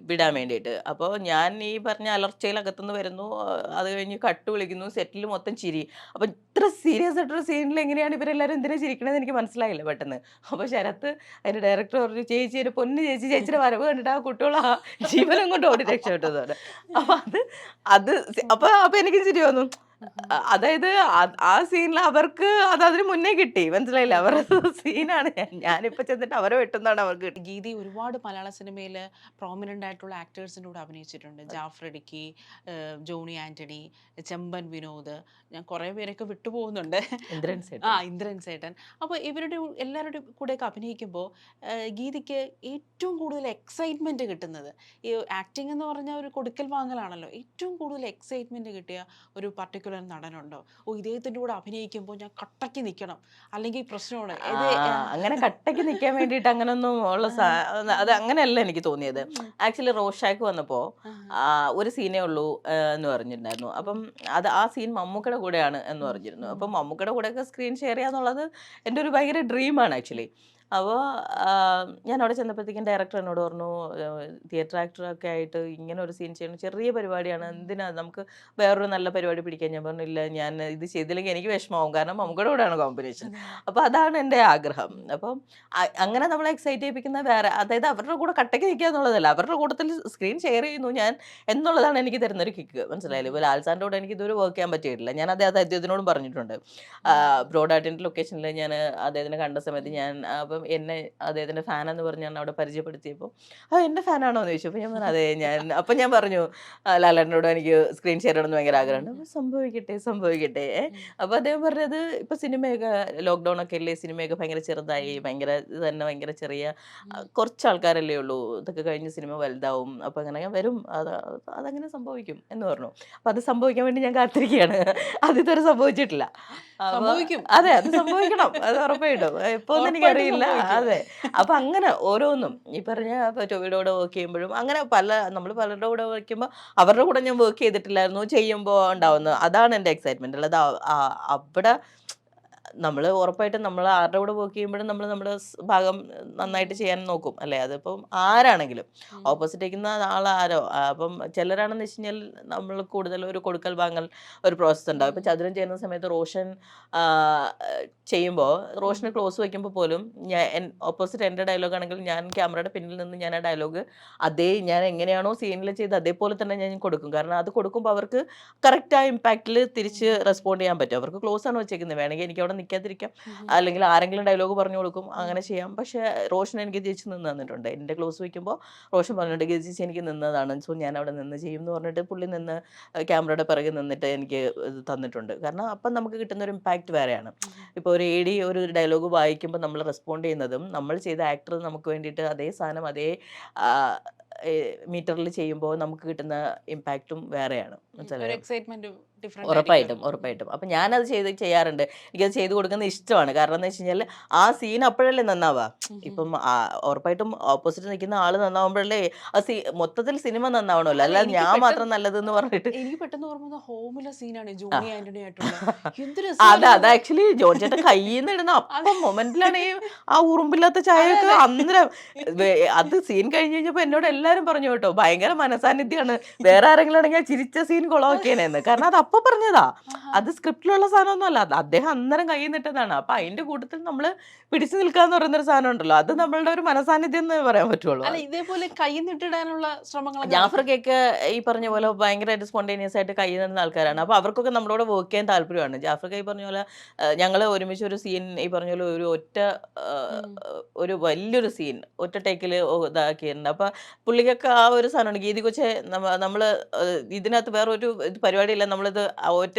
വിടാൻ വേണ്ടിയിട്ട്. അപ്പോൾ ഞാൻ ഈ പറഞ്ഞ അലർച്ചയിലകത്തുനിന്ന് വരുന്നു, അത് കഴിഞ്ഞ് കട്ട് വിളിക്കുന്നു, സെറ്റിൽ മൊത്തം ചിരി. അപ്പം ഇത്ര സീരിയസ് ആയിട്ടൊരു സീനിൽ എങ്ങനെയാണ് ഇവരെല്ലാവരും എന്തിനാ ചിരിക്കണമെന്ന് എനിക്ക് മനസ്സിലായില്ല പെട്ടെന്ന്. അപ്പോൾ ശരത്ത് അതിൻ്റെ ഡയറക്ടർ പറഞ്ഞു, ചേച്ചി ഒരു പൊന്ന് ചേച്ചിയുടെ വരവ് കണ്ടിട്ട് ആ കുട്ടികൾ ആ ജീവനം കൊണ്ട് ഓടി രക്ഷപ്പെട്ടതാണ്. അപ്പോൾ അപ്പോൾ എനിക്ക് ചിരി വന്നു. അതായത് ആ സീനിൽ അവർക്ക് അത് അതിന് മുന്നേ കിട്ടി, മനസ്സിലായില്ല, അവരുടെ സീനാണ്. ഞാനിപ്പോ ചെന്നിട്ട് അവരെ വെട്ടുന്നതാണ് അവർക്ക് കിട്ടി. ഗീതി ഒരുപാട് മലയാള സിനിമയിൽ പ്രോമിനൻ്റ് ആയിട്ടുള്ള ആക്ടേഴ്സിൻ്റെ കൂടെ അഭിനയിച്ചിട്ടുണ്ട്. ജാഫർ ഇടുക്കി, ജോണി ആൻ്റണി, ചെമ്പൻ വിനോദ്, ഞാൻ കുറേ പേരൊക്കെ വിട്ടുപോകുന്നുണ്ട്. ഇന്ദ്രൻ സേട്ടൻ. ഇന്ദ്രൻ സേട്ടൻ. അപ്പോൾ ഇവരുടെ എല്ലാവരുടെ കൂടെയൊക്കെ അഭിനയിക്കുമ്പോൾ ഗീതിക്ക് ഏറ്റവും കൂടുതൽ എക്സൈറ്റ്മെൻറ്റ് കിട്ടുന്നത്, ഈ ആക്ടിംഗ് എന്ന് പറഞ്ഞാൽ ഒരു കൊടുക്കൽ വാങ്ങലാണല്ലോ, ഏറ്റവും കൂടുതൽ എക്സൈറ്റ്മെൻറ്റ് കിട്ടിയ ഒരു പർട്ടിക്കുലർ നടനുണ്ടോ? ഇദ്ദേഹത്തിൻ്റെ കൂടെ അഭിനയിക്കുമ്പോൾ ഞാൻ കട്ടയ്ക്ക് നിൽക്കണം, അല്ലെങ്കിൽ പ്രശ്നമാണ് അങ്ങനെ കട്ടയ്ക്ക് നിൽക്കാൻ വേണ്ടിയിട്ട് അങ്ങനൊന്നും ഉള്ള അത് അങ്ങനെയല്ല എനിക്ക് തോന്നിയത്. ആക്ച്വലി റോഷാക്ക് വന്നപ്പോ ഒരു സീനേ ഉള്ളൂ എന്ന് പറഞ്ഞിട്ടുണ്ടായിരുന്നു. അപ്പം അത് ആ സീൻ മമ്മൂക്കയുടെ കൂടെയാണ് എന്ന് പറഞ്ഞിരുന്നു. അപ്പം മമ്മൂക്കയുടെ കൂടെയൊക്കെ സ്ക്രീൻ ഷെയർ ചെയ്യാന്നുള്ളത് എൻ്റെ ഒരു ഭയങ്കര ഡ്രീമാണ് ആക്ച്വലി. അപ്പോൾ ഞാൻ അവിടെ ചെന്നപ്പോഴത്തേക്കും ഡയറക്ടർ എന്നോട് പറഞ്ഞു, തിയേറ്റർ ആക്ടറൊക്കെ ആയിട്ട് ഇങ്ങനെ ഒരു സീൻ ചെയ്യണം, ചെറിയ പരിപാടിയാണ്, എന്തിനാ നമുക്ക് വേറൊരു നല്ല പരിപാടി പിടിക്കാൻ. ഞാൻ പറഞ്ഞില്ല, ഞാൻ ഇത് ചെയ്തില്ലെങ്കിൽ എനിക്ക് വിഷമമാവും, കാരണം നമുക്കുടെ കൂടെയാണ് കോമ്പറ്റീഷൻ. അപ്പോൾ അതാണ് എൻ്റെ ആഗ്രഹം. അപ്പം അങ്ങനെ നമ്മളെ എക്സൈറ്റ് ചെയ്യിപ്പിക്കുന്ന വേറെ, അതായത് അവരുടെ കൂടെ കട്ടയ്ക്ക് നിൽക്കുക എന്നുള്ളതല്ല, അവരുടെ കൂട്ടത്തിൽ സ്ക്രീൻ ഷെയർ ചെയ്യുന്നു ഞാൻ എന്നുള്ളതാണ് എനിക്ക് തരുന്നൊരു കിക്ക്, മനസ്സിലായില്ലേ? ഇപ്പോൾ ലാൽസാറിൻ്റെ കൂടെ എനിക്ക് ഇതുവരെ വർക്ക് ചെയ്യാൻ പറ്റിയിട്ടില്ല. ഞാൻ അദ്ദേഹത്തിനോടും പറഞ്ഞിട്ടുണ്ട്. ബ്രോഡാർട്ടിൻ്റെ ലൊക്കേഷനിൽ ഞാൻ അദ്ദേഹത്തിനെ കണ്ട സമയത്ത് ഞാൻ അപ്പം എന്നെ അദ്ദേഹത്തിൻ്റെ ഫാനെന്ന് പറഞ്ഞ് ഞാൻ അവിടെ പരിചയപ്പെടുത്തിയപ്പോൾ എൻ്റെ ഫാനാണോ എന്ന് ചോദിച്ചു. അപ്പോൾ ഞാൻ പറഞ്ഞു അതെ അപ്പം ഞാൻ പറഞ്ഞു ലാലേട്ടനോട് എനിക്ക് സ്ക്രീൻ ഷെയർ ചെയ്യണമെന്ന് ഭയങ്കര ആഗ്രഹമുണ്ട്. അപ്പോൾ സംഭവിക്കട്ടെ. അപ്പോൾ അദ്ദേഹം പറഞ്ഞത് ഇപ്പോൾ സിനിമയൊക്കെ ലോക്ക്ഡൗൺ ഒക്കെ അല്ലേ, സിനിമയൊക്കെ ഭയങ്കര ചെറുതായി, ഭയങ്കര ചെറിയ കുറച്ച് ആൾക്കാരല്ലേ ഉള്ളൂ, ഇതൊക്കെ കഴിഞ്ഞ് സിനിമ വലുതാവും, അപ്പോൾ അങ്ങനെ വരും, അതങ്ങനെ സംഭവിക്കും എന്ന് പറഞ്ഞു. അപ്പോൾ അത് സംഭവിക്കാൻ വേണ്ടി ഞാൻ കാത്തിരിക്കുകയാണ്. അത് ഇതുവരെ സംഭവിച്ചിട്ടില്ല. അതെ, അത് സംഭവിക്കണം, അത് ഉറപ്പായിട്ടും. ഇപ്പോൾ ഒന്നും എനിക്കറിയില്ല. അതെ, അപ്പൊ അങ്ങനെ ഓരോന്നും ഈ പറഞ്ഞ ടൊവിയുടെ കൂടെ വർക്ക് ചെയ്യുമ്പോഴും അങ്ങനെ നമ്മൾ പലരുടെ കൂടെ വർക്ക് ചെയ്യുമ്പോൾ അവരുടെ കൂടെ ഞാൻ വർക്ക് ചെയ്തിട്ടില്ലായിരുന്നു, ചെയ്യുമ്പോൾ ഉണ്ടാവുന്നത്, അതാണ് എൻ്റെ എക്സൈറ്റ്മെന്റ്. അല്ലാതെ അവിടെ നമ്മൾ ഉറപ്പായിട്ടും നമ്മൾ ആരുടെ കൂടെ വർക്ക് ചെയ്യുമ്പോഴും നമ്മൾ നമ്മുടെ ഭാഗം നന്നായിട്ട് ചെയ്യാൻ നോക്കും, അല്ലേ? അതിപ്പം ആരാണെങ്കിലും ഓപ്പോസിറ്റ് ഇരിക്കുന്ന ആളാരോ. അപ്പം ചിലരാണെന്ന് വെച്ച് കഴിഞ്ഞാൽ നമ്മൾ കൂടുതൽ ഒരു കൊടുക്കൽ വാങ്ങൽ ഒരു പ്രോസസ്സ് ഉണ്ടാവും. ഇപ്പം ചതുരം ചെയ്യുന്ന സമയത്ത് റോഷൻ ചെയ്യുമ്പോൾ റോഷന് ക്ലോസ് വയ്ക്കുമ്പോൾ പോലും ഞാൻ ഓപ്പോസിറ്റ് എൻ്റെ ഡയലോഗ് ആണെങ്കിൽ ഞാൻ ക്യാമറയുടെ പിന്നിൽ നിന്ന് ഞാൻ ആ ഡയലോഗ് ഞാൻ എങ്ങനെയാണോ സീനിൽ ചെയ്ത് അതേപോലെ തന്നെ ഞാൻ കൊടുക്കും. കാരണം അത് കൊടുക്കുമ്പോൾ അവർക്ക് കറക്റ്റ് ആ ഇമ്പാക്റ്റിൽ തിരിച്ച് റെസ്പോണ്ട് ചെയ്യാൻ പറ്റും. അവർക്ക് ക്ലോസ് ആണ് വെച്ചേക്കുന്നത്, വേണമെങ്കിൽ എനിക്ക് അവിടെ നിൽക്കാതിരിക്കാം, അല്ലെങ്കിൽ ആരെങ്കിലും ഡയലോഗ് പറഞ്ഞു കൊടുക്കും, അങ്ങനെ ചെയ്യാം. പക്ഷേ റോഷൻ എനിക്ക് ജയിച്ച് നിന്ന് തന്നിട്ടുണ്ട്. എൻ്റെ ക്ലോസ് വയ്ക്കുമ്പോൾ റോഷൻ പറഞ്ഞിട്ട് ഗജിച്ച് എനിക്ക് നിന്നതാണ്, സോ ഞാൻ അവിടെ നിന്ന് ചെയ്യും എന്ന് പറഞ്ഞിട്ട് പുള്ളി നിന്ന് ക്യാമറയുടെ പിറകെ നിന്നിട്ട് എനിക്ക് ഇത് തന്നിട്ടുണ്ട്. കാരണം അപ്പം നമുക്ക് കിട്ടുന്ന ഒരു ഇമ്പാക്റ്റ് വേറെയാണ്. ഇപ്പോൾ ഒരു ഒരു ഡയലോഗ് വായിക്കുമ്പോൾ നമ്മൾ റെസ്പോണ്ട് ചെയ്യുന്നതും നമ്മൾ ചെയ്ത ആക്ടർ നമുക്ക് വേണ്ടിയിട്ട് അതേ സാധനം അതേ മീറ്ററിൽ ചെയ്യുമ്പോൾ നമുക്ക് കിട്ടുന്ന ഇമ്പാക്റ്റും വേറെയാണ്, മനസ്സിലായോ? ഉറപ്പായിട്ടും. അപ്പം ഞാനത് ചെയ്യാറുണ്ട്. എനിക്കത് ചെയ്ത് കൊടുക്കുന്നത് ഇഷ്ടമാണ്. കാരണം എന്ന് വെച്ച് കഴിഞ്ഞാൽ ആ സീൻ അപ്പോഴല്ലേ നന്നാവുക. ഇപ്പം ഉറപ്പായിട്ടും ഓപ്പോസിറ്റ് നിൽക്കുന്ന ആള് നന്നാവുമ്പോഴല്ലേ ആ മൊത്തത്തിൽ സിനിമ നന്നാവണമല്ലോ, അല്ലാതെ ഞാൻ മാത്രം നല്ലതെന്ന് പറഞ്ഞിട്ട്. എനിക്ക് പെട്ടെന്ന് ഓർമ്മ ഹോമിലെ സീനാണ് ജോണി ആന്റണി ആയിട്ടുള്ള. അത് ആക്ച്വലി ജോർജേട്ടൻ കയ്യിൽ നിന്ന് ഇടുന്ന അപ്പം മൊമെന്റിലാണ് ആ ഉറുമ്പില്ലാത്ത ചായയൊക്കെ അന്നേരം. അത് സീൻ കഴിഞ്ഞ് കഴിഞ്ഞപ്പോൾ എന്നോട് എല്ലാവരും പറഞ്ഞു കേട്ടോ, ഭയങ്കര മനസാന്നിധ്യമാണ്, വേറെ ആരെങ്കിലും ആണെങ്കിൽ ചിരിച്ച സീൻ കൊളവാക്കിയേനെന്ന്. കാരണം അത് അപ്പൊ പറഞ്ഞതാ, അത് സ്ക്രിപ്റ്റിലുള്ള സാധനമൊന്നും അല്ല, അദ്ദേഹം അന്നേരം കൈ നിട്ടതാണ്. അപ്പൊ അതിന്റെ കൂട്ടത്തിൽ നമ്മൾ പിടിച്ചു നിൽക്കാന്ന് പറയുന്നൊരു സാധനം ഉണ്ടല്ലോ, അത് നമ്മളുടെ ഒരു മനസാന്നിധ്യം എന്ന് പറയാൻ പറ്റുള്ളൂ. അല്ല, ഇതേപോലെ കൈ നിട്ടിടാനുള്ള ശ്രമങ്ങൾ ജാഫർക്കൊക്കെ ഈ പറഞ്ഞ പോലെ ഭയങ്കരമായിട്ട് സ്പോണ്ടേനിയസ് ആയിട്ട് കൈ നിടുന്ന ആൾക്കാരാണ്. അപ്പൊ അവർക്കൊക്കെ നമ്മളോട് വർക്ക് ചെയ്യാൻ താല്പര്യമാണ്. ജാഫർക്ക് ഈ പറഞ്ഞ പോലെ ഞങ്ങൾ ഒരുമിച്ച് ഒരു സീൻ ഈ പറഞ്ഞ പോലെ ഒരു വലിയൊരു സീൻ ഒറ്റ ടേക്കിൽ ഇതാക്കിയിട്ടുണ്ട്. അപ്പൊ പുള്ളിക്കൊക്കെ ആ ഒരു സാധനമാണ്. ഗീതി കൊച്ചെ നമ്മള് ഇതിനകത്ത് വേറൊരു പരിപാടിയില്ല, നമ്മളിത്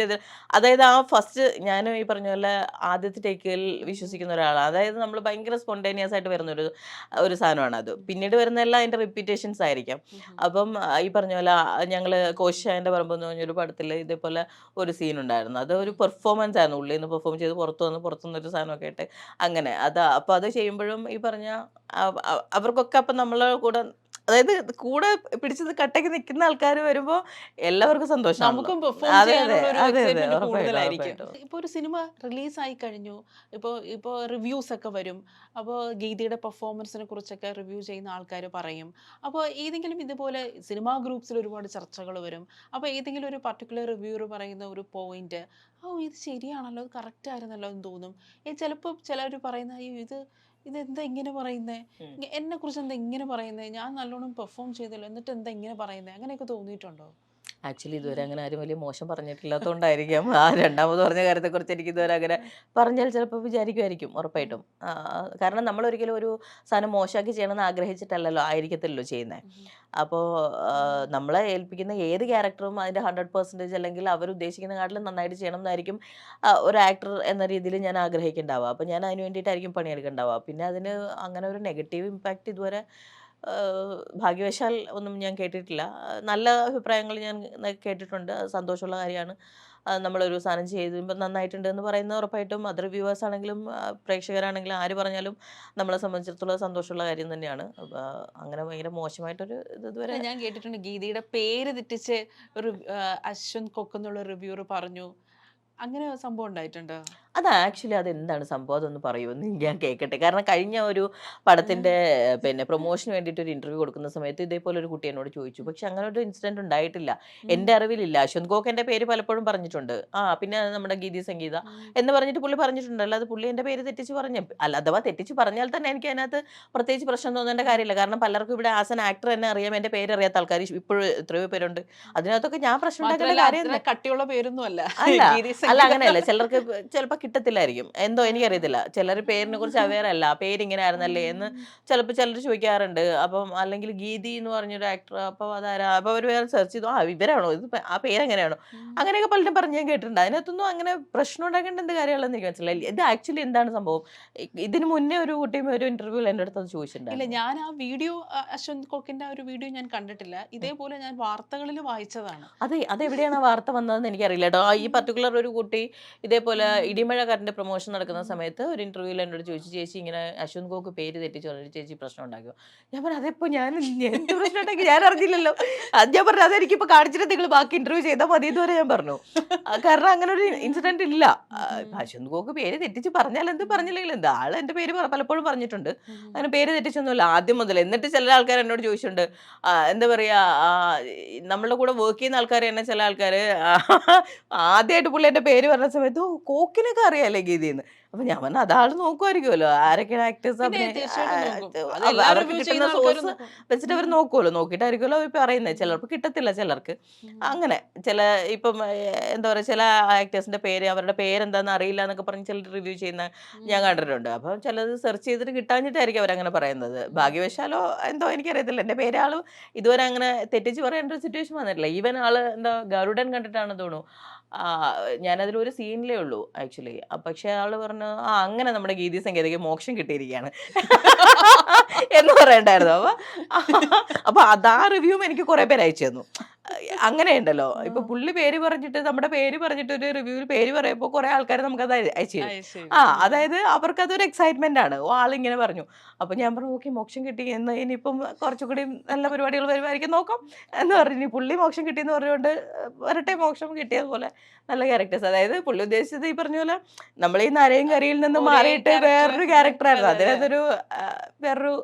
അതായത് ആ ഫസ്റ്റ് ഞാൻ ഈ പറഞ്ഞ പോലെ ആദ്യത്തെ ടേക്കിൽ വിശ്വസിക്കുന്ന ഒരാളാണ്. അതായത് നമ്മൾ ഭയങ്കര സ്പോണ്ടേനിയസ് ആയിട്ട് വരുന്ന ഒരു സാധനമാണ് അത്. പിന്നീട് വരുന്ന എല്ലാം അതിന്റെ റിപ്പീറ്റേഷൻസ് ആയിരിക്കാം. അപ്പം ഈ പറഞ്ഞ പോലെ ഞങ്ങള് കോശായന്റെ പറമ്പെന്ന് പറഞ്ഞൊരു പടത്തിൽ ഇതേപോലെ ഒരു സീൻ ഉണ്ടായിരുന്നു. അത് ഒരു പെർഫോമൻസ് ആയിരുന്നു, ഉള്ളിൽ നിന്ന് പെർഫോം ചെയ്ത് പുറത്തുനിന്നൊരു സാധനമൊക്കെ ആയിട്ട് അങ്ങനെ അപ്പൊ അത് ചെയ്യുമ്പോഴും ഈ പറഞ്ഞ അവർക്കൊക്കെ അപ്പം നമ്മളെ കൂടെ, അതായത് കൂടെ പിടിച്ചത് കട്ടയ്ക്ക് നിൽക്കുന്ന ആൾക്കാർ വരുമ്പോൾ എല്ലാവർക്കും സന്തോഷം, നമുക്കും കൂടുതലായിരിക്കും. ഇപ്പോൾ ഒരു സിനിമ റിലീസായി കഴിഞ്ഞു, ഇപ്പോൾ റിവ്യൂസ് ഒക്കെ വരും. അപ്പോൾ ഗീതിയുടെ പെർഫോമൻസിനെ കുറിച്ചൊക്കെ റിവ്യൂ ചെയ്യുന്ന ആൾക്കാർ പറയും. അപ്പോൾ ഏതെങ്കിലും ഇതുപോലെ സിനിമാ ഗ്രൂപ്പ്സിൽ ഒരുപാട് ചർച്ചകൾ വരും. അപ്പോൾ ഏതെങ്കിലും ഒരു പർട്ടിക്കുലർ റിവ്യൂർ പറയുന്ന ഒരു പോയിന്റ്, ഇത് ശരിയാണല്ലോ, ഇത് കറക്റ്റ് ആയിരുന്നല്ലോ എന്ന് തോന്നും. ചിലപ്പോൾ ചിലർ പറയുന്ന ഇതെന്താ ഇങ്ങനെ പറയുന്നേ, എന്നെ കുറിച്ച് എന്താ ഇങ്ങനെ പറയുന്നേ, ഞാൻ നല്ലോണം പെർഫോം ചെയ്തല്ലോ എന്നിട്ട് എന്താ ഇങ്ങനെ പറയുന്നേ, അങ്ങനെയൊക്കെ തോന്നിയിട്ടുണ്ടോ? ആക്ച്വലി ഇതുവരെ അങ്ങനെ ആരും വലിയ മോശം പറഞ്ഞിട്ടില്ലാത്തതുകൊണ്ടായിരിക്കാം ആ രണ്ടാമത് പറഞ്ഞ കാര്യത്തെക്കുറിച്ച് എനിക്ക് ഇതുവരെ അങ്ങനെ പറഞ്ഞാൽ ചിലപ്പോൾ വിചാരിക്കുമായിരിക്കും ഉറപ്പായിട്ടും. കാരണം നമ്മൾ ഒരിക്കലും ഒരു സാധനം മോശമാക്കി ചെയ്യണമെന്ന് ആഗ്രഹിച്ചിട്ടല്ലല്ലോ ആയിരിക്കത്തില്ലല്ലോ ചെയ്യുന്നത്. അപ്പോൾ നമ്മളെ ഏൽപ്പിക്കുന്ന ഏത് ക്യാരക്ടറും അതിൻ്റെ 100% അല്ലെങ്കിൽ അവർ ഉദ്ദേശിക്കുന്ന കാട്ടിലും നന്നായിട്ട് ചെയ്യണം എന്നായിരിക്കും ഒരു ആക്ടർ എന്ന രീതിയിൽ ഞാൻ ആഗ്രഹിക്കുന്നുണ്ടാവുക. അപ്പോൾ ഞാൻ അതിന് വേണ്ടിയിട്ടായിരിക്കും പണിയെടുക്കുന്നുണ്ടാവുക. പിന്നെ അതിന് അങ്ങനെ ഒരു നെഗറ്റീവ് ഇമ്പാക്റ്റ് ഇതുവരെ ഭാഗ്യവശാൽ ഒന്നും ഞാൻ കേട്ടിട്ടില്ല. നല്ല അഭിപ്രായങ്ങൾ ഞാൻ കേട്ടിട്ടുണ്ട്. അത് സന്തോഷമുള്ള കാര്യമാണ്. നമ്മളൊരു സാധനം ചെയ്യുമ്പോൾ നന്നായിട്ടുണ്ട് എന്ന് പറയുന്നത് ഉറപ്പായിട്ടും അത് റിവ്യൂവേഴ്സ് ആണെങ്കിലും പ്രേക്ഷകരാണെങ്കിലും ആര് പറഞ്ഞാലും നമ്മളെ സംബന്ധിച്ചിടത്തോളം സന്തോഷമുള്ള കാര്യം തന്നെയാണ്. അങ്ങനെ ഭയങ്കര മോശമായിട്ടൊരു ഇത് ഇതുവരെ ഞാൻ കേട്ടിട്ടുണ്ട് ഗീതയുടെ പേര് തെറ്റിച്ച് ഒരു അശ്വന്ത് കൊക്ക് എന്നുള്ള റിവ്യൂർ പറഞ്ഞു. അങ്ങനെ സംഭവം ഉണ്ടായിട്ടുണ്ടോ? അത് ആക്ച്വലി അതെന്താണ് സംഭവം അതൊന്ന് പറയുമെന്ന് ഞാൻ കേൾക്കട്ടെ. കാരണം കഴിഞ്ഞ ഒരു പടത്തിന്റെ പിന്നെ പ്രൊമോഷന് വേണ്ടിയിട്ട് ഒരു ഇന്റർവ്യൂ കൊടുക്കുന്ന സമയത്ത് ഇതേപോലെ ഒരു കുട്ടി എന്നോട് ചോദിച്ചു. പക്ഷെ അങ്ങനെ ഒരു ഇൻസിഡന്റ് ഉണ്ടായിട്ടില്ല, എൻ്റെ അറിവിലില്ല. അശ്വന്ത് ഗോഖന്റെ പേര് പലപ്പോഴും പറഞ്ഞിട്ടുണ്ട്. പിന്നെ നമ്മുടെ ഗീതി സംഗീത എന്ന് പറഞ്ഞിട്ട് പുള്ളി പറഞ്ഞിട്ടുണ്ട്. അല്ലാതെ പുള്ളി എൻ്റെ പേര് തെറ്റിച്ച് പറഞ്ഞു അല്ല, അഥവാ തെറ്റിച്ച് പറഞ്ഞാൽ തന്നെ എനിക്ക് അതിനകത്ത് പ്രത്യേകിച്ച് പ്രശ്നം തോന്നേണ്ട കാര്യമില്ല. കാരണം പലർക്കും ഇവിടെ ആസ് എൻ ആക്ടർ തന്നെ അറിയാം, എൻ്റെ പേര് അറിയാത്ത ആൾക്കാർ ഇപ്പോഴും എത്രയോ പേരുണ്ട്. അതിനകത്തൊക്കെ ഞാൻ പ്രശ്നം ഉണ്ടാക്കേണ്ട കാര്യം കട്ടിയുള്ള പേരൊന്നും അല്ല. അല്ല അങ്ങനെയല്ല, ചിലർക്ക് ചിലപ്പോൾ കിട്ടത്തില്ലായിരിക്കും, എന്തോ എനിക്കറിയത്തില്ല. ചിലർ പേരിനെ കുറിച്ച് അവെയർ അല്ല, പേരിങ്ങനെ ആയിരുന്നല്ലേ എന്ന് ചിലപ്പോൾ ചിലർ ചോദിക്കാറുണ്ട്. അപ്പം അല്ലെങ്കിൽ ഗീതി എന്ന് പറഞ്ഞൊരു ആക്ടർ, അപ്പോൾ അതാരാ, അപ്പോൾ അവർ വേറെ സെർച്ച് ചെയ്തു, ഇവരാണോ ഇത്, ആ പേരെങ്ങനെയാണോ, അങ്ങനെയൊക്കെ പലരും പറഞ്ഞ് ഞാൻ കേട്ടിട്ടുണ്ട്. അതിനകത്തൊന്നും അങ്ങനെ പ്രശ്നം ഉണ്ടാക്കേണ്ട എന്ത് കാര്യമുള്ളതെന്ന് എനിക്ക് മനസ്സിലായില്ല. ഇത് ആക്ച്വലി എന്താണ് സംഭവം? ഇതിന് മുന്നേ ഒരു കുട്ടിയും ഒരു ഇന്റർവ്യൂവിൽ എൻ്റെ അടുത്ത് അത് ചോദിച്ചിട്ടുണ്ട്. ഇല്ല, ഞാൻ ആ വീഡിയോ അശ്വന്ത് കൊക്കിന്റെ ആ ഒരു വീഡിയോ ഞാൻ കണ്ടിട്ടില്ല. ഇതേപോലെ ഞാൻ വാർത്തകളിൽ വായിച്ചതാണ്. അതെവിടെയാണ് വാർത്ത വന്നതെന്ന് എനിക്കറിയില്ല കേട്ടോ. ഈ പർട്ടിക്കുലർ ഒരു കുട്ടി ഇതേപോലെ ഇടിമഴക്കാരൻ്റെ പ്രൊമോഷൻ നടക്കുന്ന സമയത്ത് ഒരു ഇന്റർവ്യൂവിൽ എന്നോട് ചോദിച്ചു, ചേച്ചി ഇങ്ങനെ അശ്വന്ത് ഗോക്ക് പേര് തെറ്റിച്ച് പറഞ്ഞു, ചേച്ചി പ്രശ്നം ഉണ്ടാക്കിയോ? ഞാൻ പറഞ്ഞു അതെപ്പോൾ ഞാൻ എന്ത് പ്രശ്നം ഉണ്ടാക്കി ഞാൻ അറിഞ്ഞില്ലല്ലോ. അത് ഞാൻ പറഞ്ഞു അതെനിക്കിപ്പോൾ കാണിച്ചിട്ട് നിങ്ങൾ ബാക്കി ഇന്റർവ്യൂ ചെയ്താൽ മതി ഇതുവരെ ഞാൻ പറഞ്ഞു. കാരണം അങ്ങനെ ഒരു ഇൻസിഡന്റ് ഇല്ല. അശ്വന്ത് ഗോക്ക് പേര് തെറ്റിച്ച് പറഞ്ഞാൽ എന്ത്, പറഞ്ഞില്ലെങ്കിൽ എന്ത്, ആൾ എൻ്റെ പേര് പലപ്പോഴും പറഞ്ഞിട്ടുണ്ട്. അങ്ങനെ പേര് തെറ്റിച്ചൊന്നുമില്ല ആദ്യം മുതൽ. എന്നിട്ട് ചില ആൾക്കാർ എന്നോട് ചോദിച്ചിട്ടുണ്ട്, എന്താ പറയുക, നമ്മളുടെ കൂടെ വർക്ക് ചെയ്യുന്ന ആൾക്കാർ തന്നെ ചില ആൾക്കാർ ആദ്യമായിട്ട് പുള്ളി എൻ്റെ പേര് പറഞ്ഞ സമയത്ത് കോക്കിനൊക്കെ അറിയാലേ ഗീതിന്ന്. അപ്പൊ ഞാൻ പറഞ്ഞ അതാൾ നോക്കുമായിരിക്കുമല്ലോ ആരൊക്കെയാണ് ആക്ടേഴ്സ്, അവർക്ക് കിട്ടുന്ന സോഴ്സ് വെച്ചിട്ട് അവർ നോക്കുമല്ലോ, നോക്കിയിട്ടായിരിക്കുമല്ലോ അവർ പറയുന്നത്. ചിലർക്ക് കിട്ടത്തില്ല, ചിലർക്ക് അങ്ങനെ ചില ഇപ്പം എന്താ പറയുക, ചില ആക്ടേഴ്സിന്റെ പേര് അവരുടെ പേരെന്താണെന്ന് അറിയില്ല എന്നൊക്കെ പറഞ്ഞ് ചിലർ റിവ്യൂ ചെയ്യുന്ന ഞാൻ കണ്ടിട്ടുണ്ട്. അപ്പം ചിലത് സെർച്ച് ചെയ്തിട്ട് കിട്ടാഞ്ഞിട്ടായിരിക്കും അവരങ്ങനെ പറയുന്നത്. ഭാഗ്യവശാലോ എന്തോ എനിക്കറിയത്തില്ല, എൻ്റെ പേര് ആൾ ഇതുവരെ അങ്ങനെ തെറ്റിച്ച് പറയേണ്ട ഒരു സിറ്റുവേഷൻ വന്നിട്ടില്ല. ഈവൻ ആള് എന്താ ഗരുഡൻ കണ്ടിട്ടാണെന്ന് തോന്നുന്നു, ഞാനതിലൊരു സീനിലേ ഉള്ളൂ ആക്ച്വലി. പക്ഷെ ആള് പറഞ്ഞു അങ്ങനെ നമ്മുടെ ഗീതി സംഗീതയ്ക്ക് മോക്ഷം കിട്ടിയിരിക്കുകയാണ് എന്ന് പറയണ്ടായിരുന്നു. അപ്പൊ അതാ റിവ്യൂ എനിക്ക് കുറെ പേര് അയച്ചു തന്നു. അങ്ങനെ ഉണ്ടല്ലോ, ഇപ്പൊ പുള്ളി പേര് പറഞ്ഞിട്ട് നമ്മുടെ പേര് പറഞ്ഞിട്ട് ഒരു റിവ്യൂവിൽ പേര് പറയുമ്പോൾ കുറെ ആൾക്കാർ നമുക്കത് അയച്ചു തരും. അതായത് അവർക്ക് അതൊരു എക്സൈറ്റ്മെന്റ് ആണ്, ആളിങ്ങനെ പറഞ്ഞു. അപ്പൊ ഞാൻ പറഞ്ഞു ഓക്കെ മോക്ഷം കിട്ടി എന്ന്, ഇനിയിപ്പം കുറച്ചുകൂടി നല്ല പരിപാടികൾ വരുമായിരിക്കും നോക്കാം എന്ന് പറഞ്ഞു. ഇനി പുള്ളി മോക്ഷം കിട്ടിയെന്ന് പറഞ്ഞുകൊണ്ട് വരട്ടെ, മോക്ഷം കിട്ടിയതുപോലെ നല്ല ക്യാരക്ടേഴ്സ്. അതായത് പുള്ളി ഉദ്ദേശിച്ചത് ഈ പറഞ്ഞ പോലെ നമ്മൾ ഈ നരയും കരിയിൽ നിന്ന് മാറിയിട്ട് വേറൊരു ക്യാരക്ടറായിരുന്നു, അതിനകത്തൊരു വേറൊരു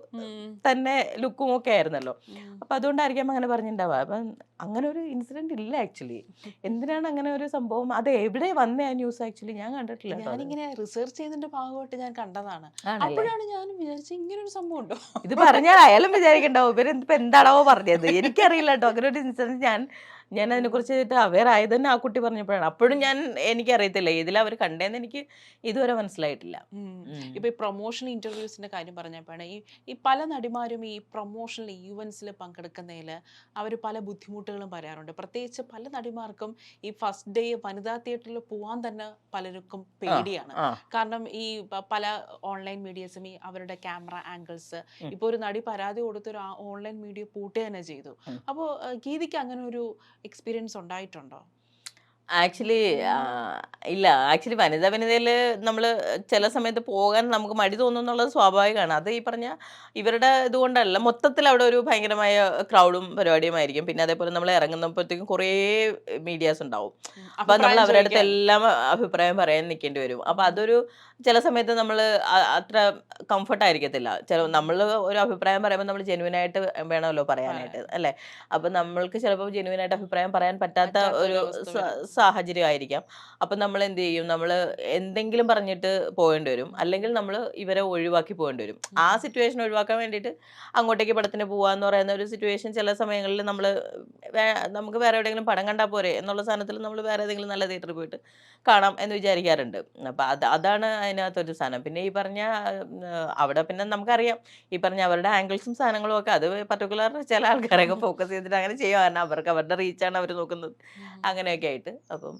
തന്നെ ലുക്കും ഒക്കെ ആയിരുന്നല്ലോ. അപ്പൊ അതുകൊണ്ടായിരിക്കാം അങ്ങനെ പറഞ്ഞിട്ടുണ്ടാവുക. അപ്പം അങ്ങനെ ഒരു ഇൻസിഡന്റ് ഇല്ല ആക്ച്വലി. എന്തിനാണ് അങ്ങനെ ഒരു സംഭവം, അത് എവിടെ വന്ന ആ ന്യൂസ് ആക്ച്വലി ഞാൻ കണ്ടിട്ടില്ല. ഞാനിങ്ങനെ റിസർച്ച് ചെയ്തതിന്റെ ഭാഗമായിട്ട് ഞാൻ കണ്ടതാണ്. അപ്പോഴാണ് ഞാൻ വിചാരിച്ചത് ഇങ്ങനെ ഒരു സംഭവം ഉണ്ടോ. ഇത് പറഞ്ഞാൽ അയാളും വിചാരിക്കണ്ടാവും ഇവരിപ്പോ എന്താണോ പറഞ്ഞത്. എനിക്കറിയില്ല കേട്ടോ അങ്ങനെ ഒരു ഇൻസിഡന്റ്. ഞാൻ അതിനെക്കുറിച്ച് അവെയർ ആയത് തന്നെ ആ കുട്ടി പറഞ്ഞപ്പോഴാണ്. അപ്പോഴും എനിക്കറിയത്തില്ല ഇതിൽ അവർ കണ്ടേന്ന് എനിക്ക് ഇതുവരെ മനസ്സിലായിട്ടില്ല. ഇപ്പൊ ഈ പ്രൊമോഷണൽ ഇന്റർവ്യൂസിന്റെ കാര്യം പറഞ്ഞപ്പോഴാണ് ഈ പല നടിമാരും ഈ പ്രൊമോഷണൽ ഈവൻസിൽ പങ്കെടുക്കുന്നതിൽ അവർ പല ബുദ്ധിമുട്ടുകളും പറയാറുണ്ട്. പ്രത്യേകിച്ച് പല നടിമാർക്കും ഈ ഫസ്റ്റ് ഡേ വനിതാ തിയേറ്ററിൽ പോവാൻ തന്നെ പലർക്കും പേടിയാണ്. കാരണം ഈ പല ഓൺലൈൻ മീഡിയസും ഈ അവരുടെ ക്യാമറ ആംഗിൾസ്, ഇപ്പൊ ഒരു നടി പരാതി കൊടുത്തൊരു ഓൺലൈൻ മീഡിയ പൂട്ടുക തന്നെ ചെയ്തു. അപ്പോൾ ഗീതിക്ക് അങ്ങനെ ഒരു എക്സ്പീരിയൻസ് ഉണ്ടായിട്ടുണ്ടോ? ആക്ച്വലി ഇല്ല. ആക്ച്വലി വനിതയിൽ നമ്മൾ ചില സമയത്ത് പോകാൻ നമുക്ക് മടി തോന്നും എന്നുള്ളത് സ്വാഭാവികമാണ്. അത് ഈ പറഞ്ഞ ഇവരുടെ ഇതുകൊണ്ടല്ല, മൊത്തത്തിൽ അവിടെ ഒരു ഭയങ്കരമായ ക്രൗഡും പരിപാടിയുമായിരിക്കും. പിന്നെ അതേപോലെ നമ്മൾ ഇറങ്ങുന്നപ്പോഴത്തേക്കും കുറേ മീഡിയാസ് ഉണ്ടാവും. അപ്പം നമ്മൾ അവരുടെ അടുത്ത് എല്ലാം അഭിപ്രായം പറയാൻ നിൽക്കേണ്ടി വരും. അപ്പം അതൊരു ചില സമയത്ത് നമ്മൾ അത്ര കംഫർട്ട് ആയിരിക്കത്തില്ല. നമ്മൾ ഒരു അഭിപ്രായം പറയുമ്പോൾ നമ്മൾ ജെന്യുവനായിട്ട് വേണമല്ലോ പറയാനായിട്ട്, അല്ലേ? അപ്പം നമ്മൾക്ക് ചിലപ്പോൾ ജെന്യുവനായിട്ട് അഭിപ്രായം പറയാൻ പറ്റാത്ത ഒരു സാഹചര്യം ആയിരിക്കാം. അപ്പം നമ്മൾ നമ്മൾ എന്ത് ചെയ്യും, നമ്മൾ എന്തെങ്കിലും പറഞ്ഞിട്ട് പോകേണ്ടി വരും, അല്ലെങ്കിൽ നമ്മൾ ഇവരെ ഒഴിവാക്കി പോകേണ്ടി വരും. ആ സിറ്റുവേഷൻ ഒഴിവാക്കാൻ വേണ്ടിയിട്ട് അങ്ങോട്ടേക്ക് പടത്തിന് പോവാന്ന് പറയുന്ന ഒരു സിറ്റുവേഷൻ ചില സമയങ്ങളിൽ നമ്മൾ നമുക്ക് വേറെ എവിടെയെങ്കിലും പടം കണ്ടാൽ പോരെ എന്നുള്ള സാധനത്തിൽ നമ്മൾ വേറെ ഏതെങ്കിലും നല്ല തിയേറ്ററിൽ പോയിട്ട് കാണാം എന്ന് വിചാരിക്കാറുണ്ട്. അപ്പം അതാണ് അതിനകത്തൊരു സാധനം. പിന്നെ ഈ പറഞ്ഞ അവിടെ പിന്നെ നമുക്കറിയാം ഈ പറഞ്ഞ അവരുടെ ആംഗിൾസും സാധനങ്ങളും ഒക്കെ അത് പർട്ടിക്കുലർ ചില ആൾക്കാരൊക്കെ ഫോക്കസ് ചെയ്തിട്ട് അങ്ങനെ ചെയ്യുക. കാരണം അവർക്ക് അവരുടെ റീച്ചാണ് അവർ നോക്കുന്നത്, അങ്ങനെയൊക്കെ ആയിട്ട്. അപ്പം